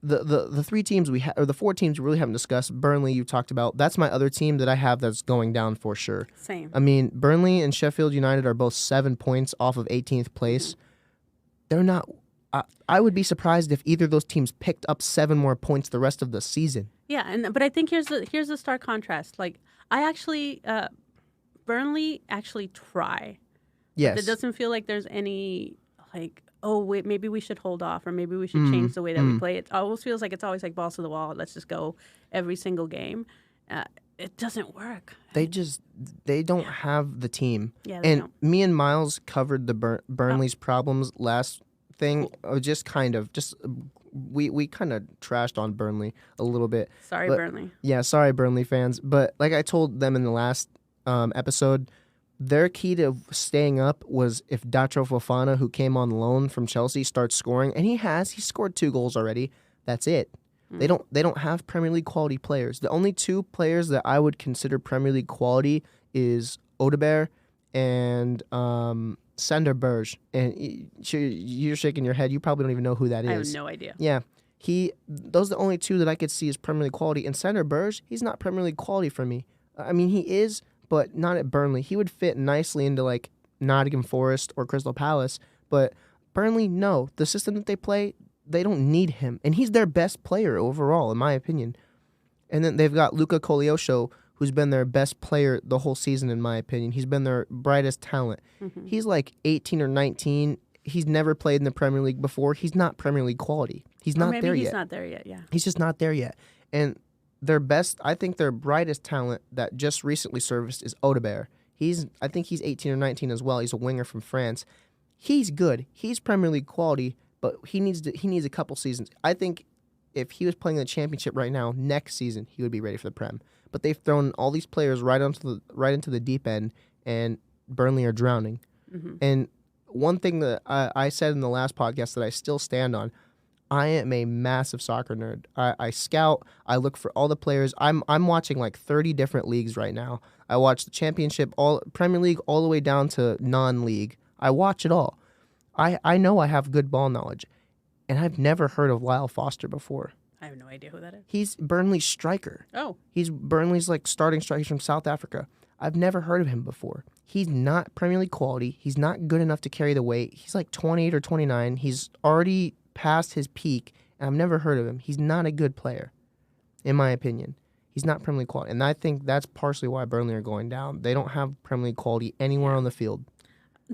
the 3 teams or the 4 teams we really haven't discussed, Burnley you talked about, that's my other team that I have that's going down for sure. Same. I mean, Burnley and Sheffield United are both 7 points off of 18th place. They're not. I would be surprised if either of those teams picked up 7 more points the rest of the season. Yeah, but I think here's the stark contrast. Like Burnley actually try. Yes. It doesn't feel like there's any like, wait, maybe we should hold off, or maybe we should change the way that we play. It almost feels like it's always like balls to the wall. Let's just go every single game. It doesn't work. They don't have the team. Yeah, and me and Miles covered the Burnley's problems last thing. Cool. We kind of trashed on Burnley a little bit. Sorry, Burnley. Yeah, sorry, Burnley fans. But like I told them in the last episode, their key to staying up was if Datro Fofana, who came on loan from Chelsea, starts scoring, and he scored 2 goals already. That's it. They don't have Premier League quality players. The only 2 players that I would consider Premier League quality is Odegaard and Sander Berge. And you're shaking your head. You probably don't even know who that is. I have no idea. Yeah. Those are the only 2 that I could see as Premier League quality. And Sander Berge, he's not Premier League quality for me. I mean, he is, but not at Burnley. He would fit nicely into like Nottingham Forest or Crystal Palace. But Burnley, no. The system that they play, they don't need him. And he's their best player overall, in my opinion. And then they've got Luka Koleosho, who's been their best player the whole season, in my opinion. He's been their brightest talent. Mm-hmm. He's like 18 or 19. He's never played in the Premier League before. He's not Premier League quality. He's not there yet. He's not there yet, yeah. He's just not there yet. And I think their brightest talent that just recently surfaced is Odegaard. I think he's 18 or 19 as well. He's a winger from France. He's good. He's Premier League quality, but he needs a couple seasons. I think if he was playing the Championship right now, next season he would be ready for the Prem. But they've thrown all these players right into the deep end, and Burnley are drowning. Mm-hmm. And one thing that I said in the last podcast that I still stand on, I am a massive soccer nerd. I scout. I look for all the players. I'm watching like 30 different leagues right now. I watch the Championship, all Premier League, all the way down to non-league. I watch it all. I know I have good ball knowledge, and I've never heard of Lyle Foster before. I have no idea who that is. He's Burnley's striker. Oh. He's Burnley's like starting striker. He's from South Africa. I've never heard of him before. He's not Premier League quality. He's not good enough to carry the weight. He's like 28 or 29. He's already past his peak, and I've never heard of him. He's not a good player, in my opinion. He's not Premier League quality, and I think that's partially why Burnley are going down. They don't have Premier League quality anywhere on the field.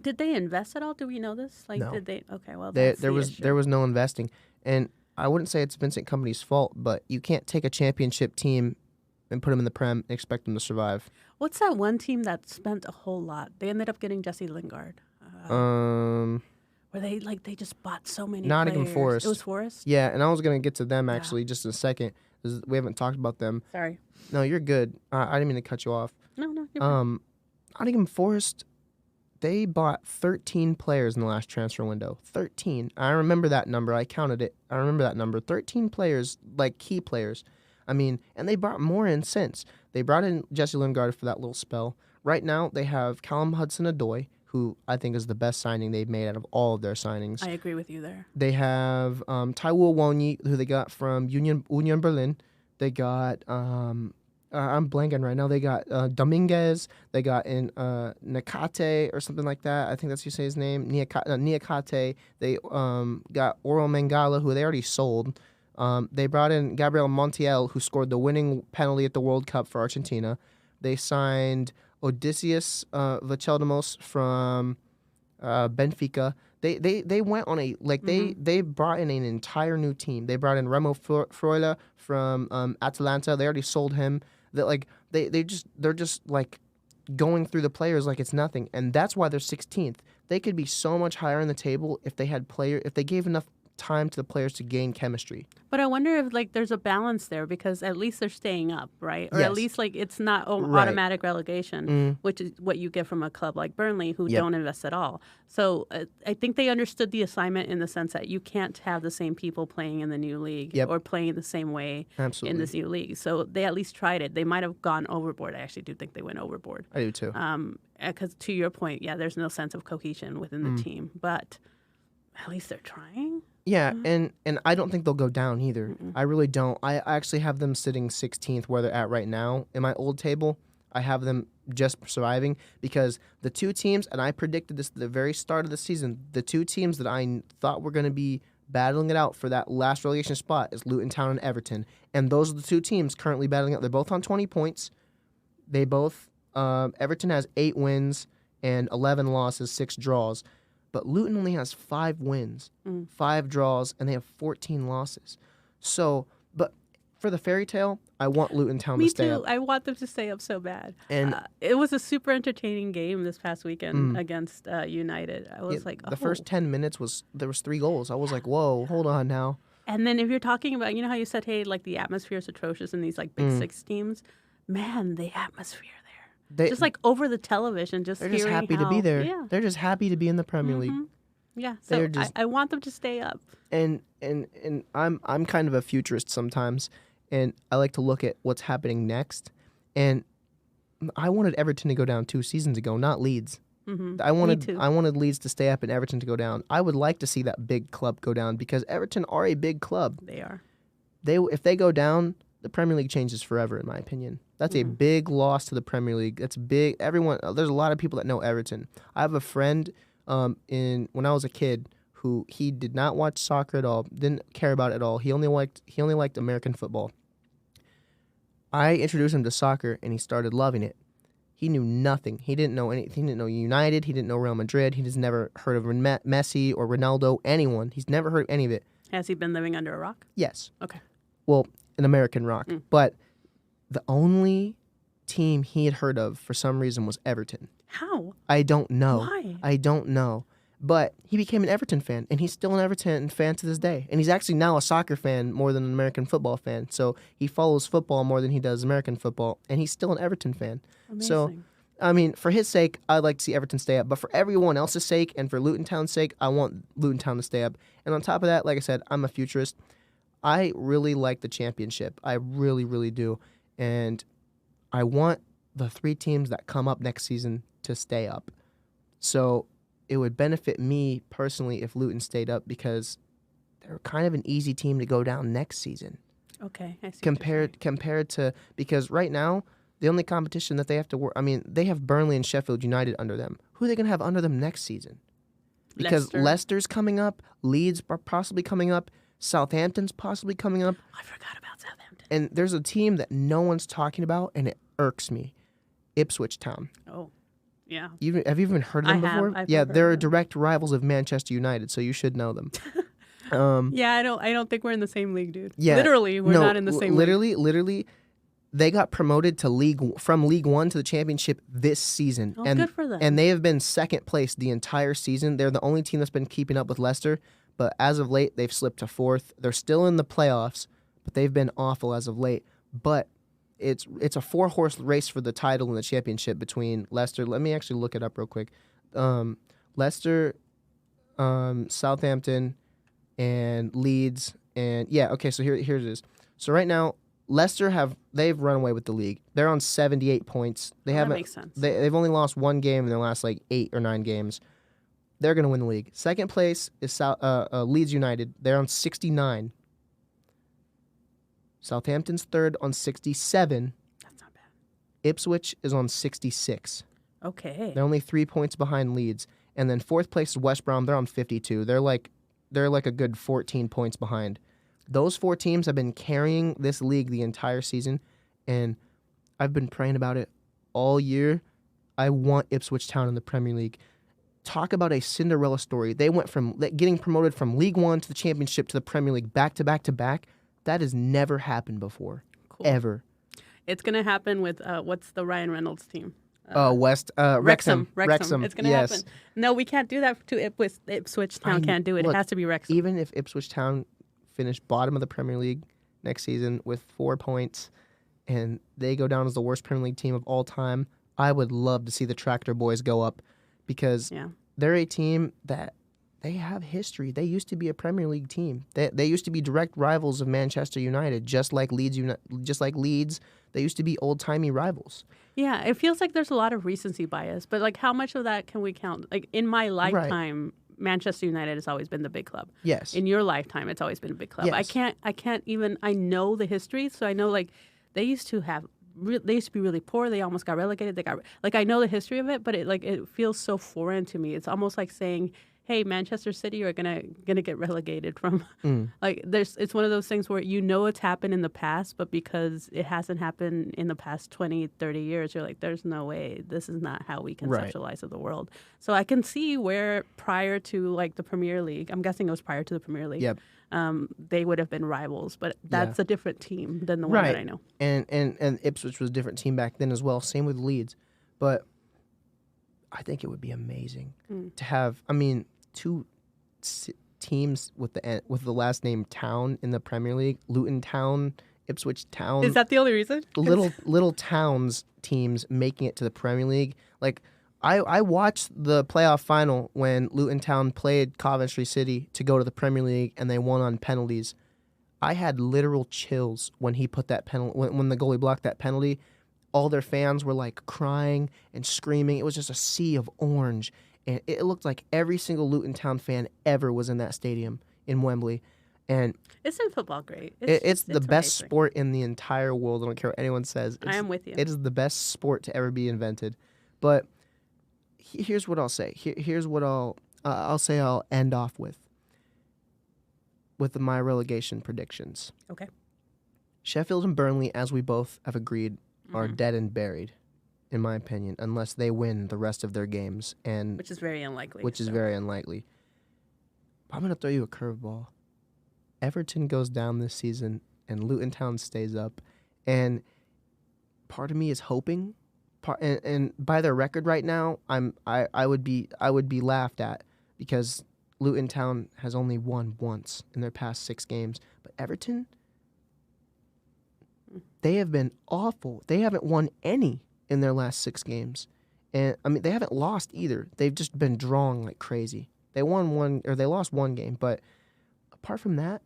Did they invest at all? Do we know this? Like, No. did they? Okay, well, There that's the was issue. there was no investing, and I wouldn't say it's Vincent Kompany's fault, but you can't take a championship team and put them in the Prem and expect them to survive. What's that one team that spent a whole lot? They ended up getting Jesse Lingard. Where they just bought so many Nottingham players. Forest. It was Forest? Yeah, and I was gonna get to them actually just in a second. 'Cause we haven't talked about them. Sorry. No, you're good. I didn't mean to cut you off. No, you're fine. Nottingham Forest, they bought 13 players in the last transfer window. 13. I remember that number. I counted it. I remember that number. 13 players, like key players. I mean, and they brought more in since. They brought in Jesse Lingard for that little spell. Right now, they have Callum Hudson-Odoi, who I think is the best signing they've made out of all of their signings. I agree with you there. They have Taiwo Awoniyi, who they got from Union Berlin. They got I'm blanking right now. They got Dominguez. They got in Nakate or something like that. I think that's how you say his name. Niakate. They got Oro Mangala, who they already sold. They brought in Gabriel Montiel, who scored the winning penalty at the World Cup for Argentina. They signed Odysseus Vacheldamos from Benfica. They went on a they brought in an entire new team. They brought in Remo Freuler from Atalanta. They already sold him. That they're just like going through the players like it's nothing, and that's why they're 16th. They could be so much higher in the table if they gave enough time to the players to gain chemistry. But I wonder if there's a balance there, because at least they're staying up, right? Or Yes. at least it's not Right. automatic relegation, which is what you get from a club like Burnley, who don't invest at all. So I think they understood the assignment in the sense that you can't have the same people playing in the new league or playing the same way Absolutely. in this new league. So they at least tried it. They might have gone overboard. I actually do think they went overboard. I do too. Because to your point, there's no sense of cohesion within the team, but at least they're trying. Yeah, and I don't think they'll go down either. I really don't. I actually have them sitting 16th where they're at right now. In my old table, I have them just surviving because the two teams, and I predicted this at the very start of the season, the two teams that I thought were going to be battling it out for that last relegation spot is Luton Town and Everton. And those are the two teams currently battling out. They're both on 20 points. They both, Everton has 8 wins and 11 losses, 6 draws. But Luton only has 5 wins, 5 draws, and they have 14 losses. So, but for the fairy tale, I want Luton Town to stay up. Me too. I want them to stay up so bad. And it was a super entertaining game this past weekend against United. I was the first 10 minutes there was 3 goals. I was like, whoa, hold on now. And then if you're talking about, how you said, hey, like the atmosphere is atrocious in these big 6 teams, man, the atmosphere there. Just over the television, they're just happy to be there. Yeah. They're just happy to be in the Premier League. Yeah, so I want them to stay up. And I'm kind of a futurist sometimes, and I like to look at what's happening next. And I wanted Everton to go down 2 seasons ago, not Leeds. I wanted Leeds to stay up and Everton to go down. I would like to see that big club go down because Everton are a big club. They are. If they go down, the Premier League changes forever, in my opinion. That's a big loss to the Premier League. That's big. There's a lot of people that know Everton. I have a friend when I was a kid who he did not watch soccer at all, didn't care about it at all. He only liked American football. I introduced him to soccer, and he started loving it. He knew nothing. He didn't know anything. He didn't know United. He didn't know Real Madrid. He just never heard of Messi or Ronaldo, anyone. He's never heard of any of it. Has he been living under a rock? Yes. Okay. Well, an American rock. But the only team he had heard of for some reason was Everton. How? I don't know. Why? I don't know. But he became an Everton fan, and he's still an Everton fan to this day. And he's actually now a soccer fan more than an American football fan. So he follows football more than he does American football, and he's still an Everton fan. Amazing. So, I mean, for his sake, I'd like to see Everton stay up. But for everyone else's sake and for Luton Town's sake, I want Luton Town to stay up. And on top of that, like I said, I'm a futurist. I really like the championship. I really, really do. And I want the 3 teams that come up next season to stay up. So it would benefit me personally if Luton stayed up because they're kind of an easy team to go down next season. Okay, I see. compared to, because right now the only competition that they have to work. I mean, they have Burnley and Sheffield United under them. Who are they going to have under them next season? Because Leicester's coming up, Leeds are possibly coming up, Southampton's possibly coming up. I forgot about Southampton. And there's a team that no one's talking about, and it irks me. Ipswich Town. Oh, yeah. Have you even heard of them before? Yeah, they're direct rivals of Manchester United, so you should know them. Yeah, I don't think we're in the same league, dude. Yeah, literally, we're not in the same league. Literally, they got promoted to from League One to the Championship this season. Oh, good for them. And they have been second place the entire season. They're the only team that's been keeping up with Leicester, but as of late, they've slipped to fourth. They're still in the playoffs, but they've been awful as of late. But it's a 4-horse race for the title in the Championship between Leicester. Let me actually look it up real quick. Leicester, Southampton, and Leeds, and okay. So here it is. So right now, Leicester they've run away with the league. They're on 78 points. That makes sense. They've only lost one game in their last 8 or 9 games. They're going to win the league. Second place is Leeds United. They're on 69. Southampton's third on 67. That's not bad. Ipswich is on 66. Okay. They're only 3 points behind Leeds. And then fourth place is West Brom. They're on 52. They're like a good 14 points behind. Those 4 teams have been carrying this league the entire season, and I've been praying about it all year. I want Ipswich Town in the Premier League. Talk about a Cinderella story. They went from getting promoted from League One to the Championship to the Premier League back to back to back. That has never happened before, ever. It's going to happen with, what's the Ryan Reynolds team? Wrexham. It's going to happen. No, we can't do that to Ipswich Town. Can't do it. It has to be Wrexham. Even if Ipswich Town finish bottom of the Premier League next season with 4 points and they go down as the worst Premier League team of all time, I would love to see the Tractor Boys go up because they're a team that they have history. They used to be a Premier League team. They used to be direct rivals of Manchester United, just like Leeds. They used to be old-timey rivals. Yeah, it feels like there's a lot of recency bias, but like how much of that can we count? Like in my lifetime, Manchester United has always been the big club. Yes. In your lifetime, it's always been a big club. Yes. I can't even. I know the history, so I know like they used to be really poor. They almost got relegated. I know the history of it, but it feels so foreign to me. It's almost like saying, hey, Manchester City are gonna get relegated from it's one of those things where it's happened in the past, but because it hasn't happened in the past 20, 30 years, you're like, there's no way. This is not how we conceptualize of the world. So I can see where prior to like the Premier League, I'm guessing it was prior to the Premier League, they would have been rivals, but that's a different team than the one that I know. And Ipswich was a different team back then as well. Same with Leeds. But I think it would be amazing to have, 2 teams with the last name Town in the Premier League. Luton Town, Ipswich Town. Is that the only reason? little towns teams making it to the Premier League. Like I watched the playoff final when Luton Town played Coventry City to go to the Premier League and they won on penalties. I had literal chills when he put that penalty when the goalie blocked that penalty. All their fans were like crying and screaming. It was just a sea of orange. And it looked like every single Luton Town fan ever was in that stadium in Wembley. And isn't football great? It's the best sport in the entire world. I don't care what anyone says. I am with you. It is the best sport to ever be invented. But here's what I'll say. Here's what I'll say I'll end off with my relegation predictions. Okay. Sheffield and Burnley, as we both have agreed, are dead and buried, in my opinion, unless they win the rest of their games, which is very unlikely. Very unlikely. But I'm going to throw you a curveball. Everton goes down this season, and Luton Town stays up, and part of me is hoping, and by their record right now, I would be laughed at because Luton Town has only won once in their past 6 games, but Everton, they have been awful. They haven't won any in their last 6 games. And they haven't lost either. They've just been drawing like crazy. They lost 1 game, but apart from that,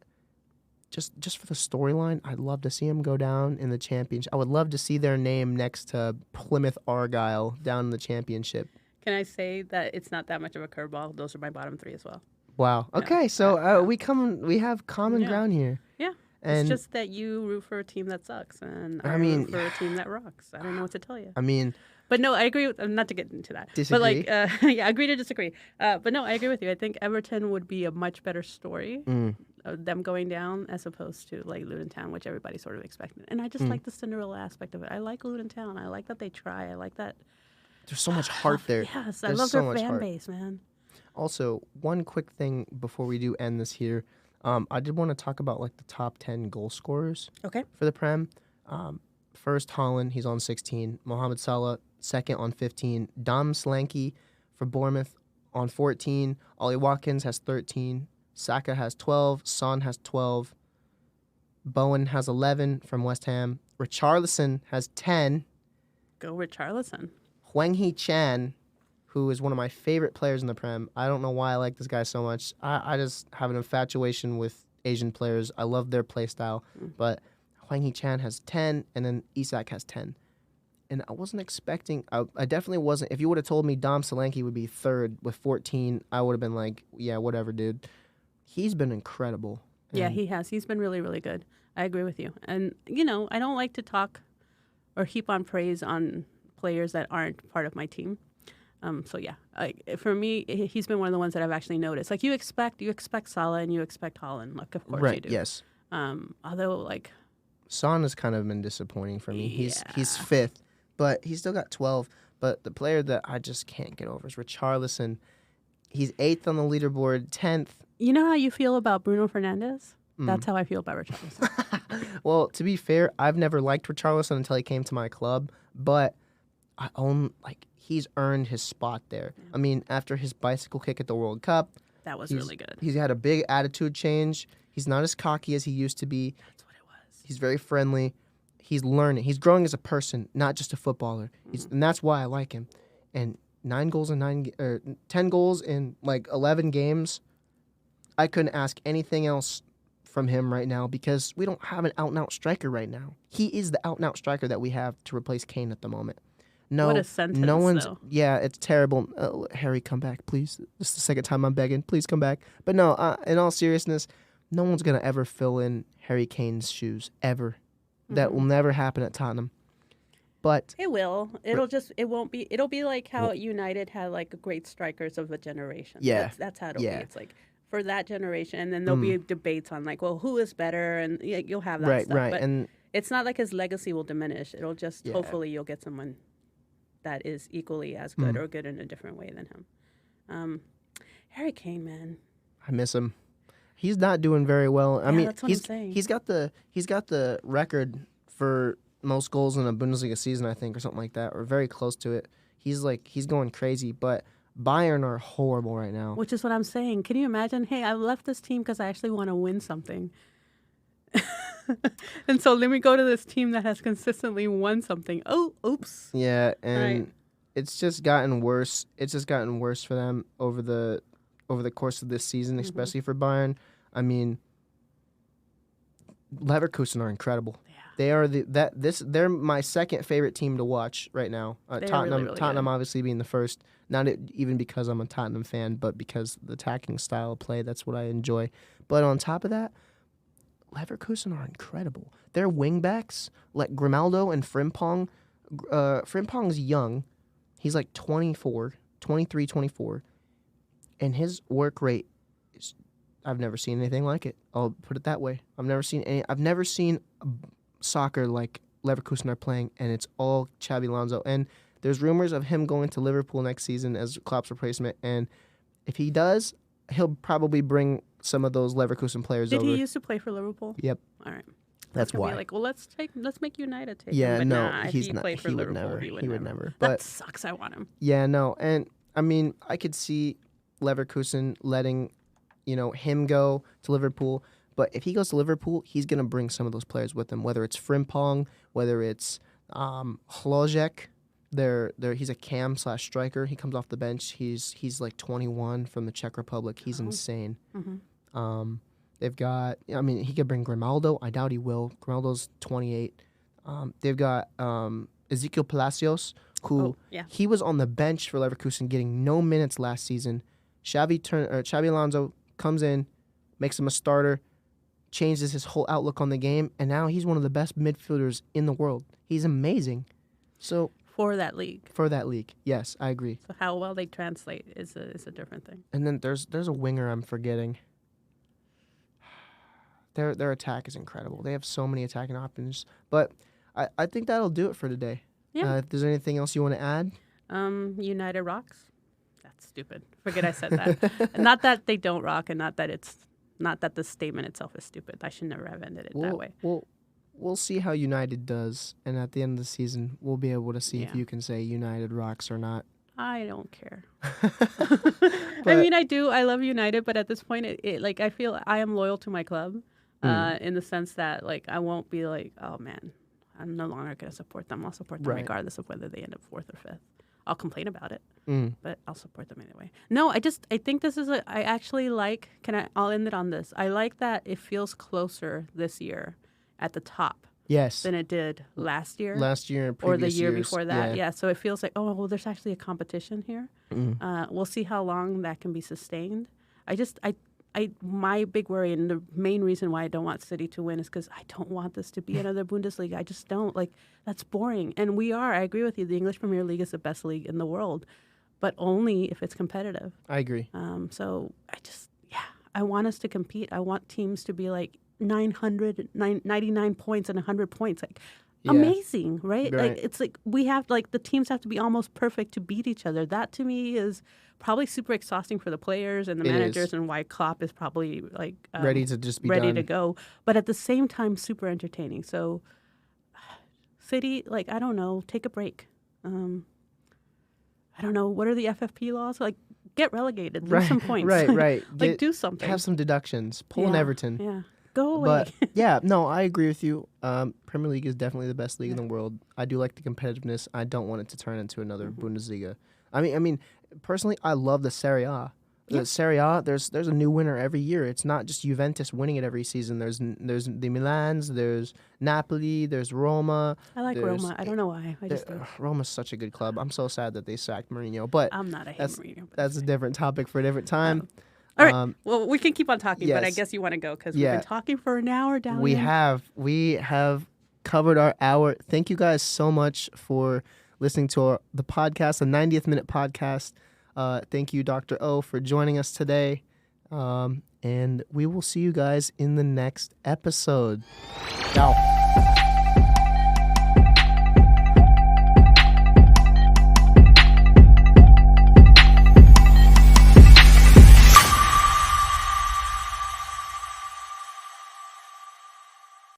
just for the storyline, I'd love to see them go down in the championship. I would love to see their name next to Plymouth Argyle down in the championship. Can I say that it's not that much of a curveball? Those are my bottom 3 as well. Wow. Okay, so we have common ground here. Yeah. And it's just that you root for a team that sucks, and I mean, root for a team that rocks. I don't know what to tell you. I mean, But no, I agree with, not to get into that. Disagree? But like, yeah, agree to disagree. But no, I agree with you. I think Everton would be a much better story of them going down as opposed to like Luton Town, which everybody sort of expected. And I just like the Cinderella aspect of it. I like Luton Town. I like that they try. I like that. there's so much heart there. Yes, I There's love so their much fan heart. base, man. Also, one quick thing before we do end this here. I did want to talk about like the top 10 goal scorers Okay. for the Prem. First, Holland, he's on 16. Mohamed Salah, second on 15. Dom Slanky for Bournemouth on 14. Ollie Watkins has 13. Saka has 12. Son has 12. Bowen has 11 from West Ham. Richarlison has 10. Go Richarlison. Hwang Hee Chan, who is one of my favorite players in the Prem. I don't know why I like this guy so much. I just have an infatuation with Asian players. I love their play style. But Hwang Hee Chan has 10, and then Isak has 10. And I wasn't expecting, I definitely wasn't. If you would have told me Dom Solanke would be third with 14, I would have been like, yeah, whatever, dude. He's been incredible. Yeah, And he has. He's been really, really good. I agree with you. And, you know, I don't like to talk or heap on praise on players that aren't part of my team. So, yeah, for me, he's been one of the ones that I've actually noticed. Like, you expect Salah and you expect Holland. Like, of course you right, do. yes. Although, like, Son has kind of been disappointing for me. He's Yeah. fifth, but he's still got 12. But the player that I just can't get over is Richarlison. He's 8th on the leaderboard, 10th. you know how you feel about Bruno Fernandes? Mm. That's how I feel about Richarlison. Well, to be fair, I've never liked Richarlison until he came to my club, but he's earned his spot there. I mean, after his bicycle kick at the World Cup, That was he's really good. He's had a big attitude change. He's not as cocky as he used to be. That's what it was. He's very friendly. He's learning. He's growing as a person, not just a footballer. And that's why I like him. And 10 goals in like 11 games. I couldn't ask anything else from him right now because we don't have an out-and-out striker right now. He is the out-and-out striker that we have to replace Kane at the moment. No, What a sentence, no one's. though. Yeah, it's terrible. Harry, come back, please. This is the second time I'm begging. Please come back. But no, in all seriousness, no one's gonna ever fill in Harry Kane's shoes ever. That will never happen at Tottenham. But It will. It won't be. It'll be like how United had like great strikers of a generation. Yeah. That's how it'll Yeah. be. It's like for that generation, and then there'll be debates on like, well, who is better, and yeah, you'll have that stuff. right, But and it's not like his legacy will diminish. It'll just Yeah. hopefully you'll get someone that is equally as good or good in a different way than him. Harry Kane, man. I miss him. He's not doing very well. I Yeah, mean, that's what I'm saying. he's got the record for most goals in a Bundesliga season, I think, or something like that, or very close to it. He's going crazy, but Bayern are horrible right now. Which is what I'm saying. Can you imagine? Hey, I left this team because I actually want to win something. And so let me go to this team that has consistently won something. Oh, oops. Yeah, and Right. it's just gotten worse. It's just gotten worse for them over the course of this season, especially for Bayern. I mean, Leverkusen are incredible. Yeah. They are they're my second favorite team to watch right now. They're Tottenham, really, really Tottenham good. obviously being the first. Not even because I'm a Tottenham fan, but because the attacking style of play. That's what I enjoy. But on top of that, Leverkusen are incredible. Their wingbacks, like Grimaldo and Frimpong. Frimpong's young. He's like 23, 24. And his work rate is, I've never seen anything like it. I'll put it that way. I've never seen soccer like Leverkusen are playing, and it's all Xabi Alonso. And there's rumors of him going to Liverpool next season as Klopp's replacement. And if he does, he'll probably bring some of those Leverkusen players Did over. he used to play for Liverpool? Yep. All right. That's Gonna be why. like, well, let's make United take Yeah, him. But no, nah, if he's he not. played for He would Liverpool, never. he would never. But That sucks. I want him. yeah, no, and I mean, I could see Leverkusen letting, him go to Liverpool. But if he goes to Liverpool, he's gonna bring some of those players with him. Whether it's Frimpong, whether it's Hlojek, he's a cam / striker. He comes off the bench. He's like 21 from the Czech Republic. He's insane. They've got. I mean, he could bring Grimaldo. I doubt he will. Grimaldo's 28. They've got Ezequiel Palacios, who he was on the bench for Leverkusen, getting no minutes last season. Xabi Alonso comes in, makes him a starter, changes his whole outlook on the game, and now he's one of the best midfielders in the world. He's amazing. So For that league. for that league, yes, I agree. So how well they translate is a different thing. And then there's a winger I'm forgetting. Their attack is incredible. They have so many attacking options. But I think that'll do it for today. Yeah. If there's anything else you want to add? United rocks. That's stupid. Forget I said that. Not that they don't rock, and not that the statement itself is stupid. I should never have ended it that way. We'll see how United does, and at the end of the season, we'll be able to see if Yeah. you can say United rocks or not. I don't care. I mean, I do. I love United, but at this point, I feel I am loyal to my club, in the sense that like I won't be like, oh man, I'm no longer going to support them. I'll support them Right. regardless of whether they end up 4th or 5th. I'll complain about it, Mm. but I'll support them anyway. No, I think this is I actually like. I'll end it on this. I like that it feels closer this year at the top Yes. than it did last year. Last year and Or the previous year years, before that, yeah. So it feels like, oh, well, there's actually a competition here. We'll see how long that can be sustained. My big worry and the main reason why I don't want City to win is because I don't want this to be another Bundesliga. I just don't. Like, that's boring. And I agree with you, the English Premier League is the best league in the world, but only if it's competitive. I agree. So I want us to compete. I want teams to be like 99 points and 100 points. Like, Yeah. amazing, right? Right. Like, it's like the teams have to be almost perfect to beat each other. That to me is probably super exhausting for the players and the It managers, is. and why Klopp is probably like Ready to just be ready done. to go. But at the same time, super entertaining. So, City, like, I don't know, take a break. I don't know, what are the FFP laws? Like, get relegated, lose some points. Right. Like, do something. Have some deductions. Pull an Yeah, Everton. Yeah, go away. But yeah, no, I agree with you. Premier League is definitely the best league in the world. I do like the competitiveness. I don't want it to turn into another Bundesliga. I mean, personally, I love the Serie A. The Serie A, there's a new winner every year. It's not just Juventus winning it every season. There's the Milans, there's Napoli, there's Roma. I like there's- Roma. I don't know why. I just do. Roma's such a good club. I'm so sad that they sacked Mourinho, but I'm not a hate that's Mourinho. But that's a different topic for a different time. all right. Well, we can keep on talking, but I yes. guess you want to go because Yeah. we've been talking for an hour, Dalian. We have covered our hour. Thank you guys so much for listening to the podcast, the 90th minute podcast. Thank you, Dr. O, for joining us today. And we will see you guys in the next episode. Ciao.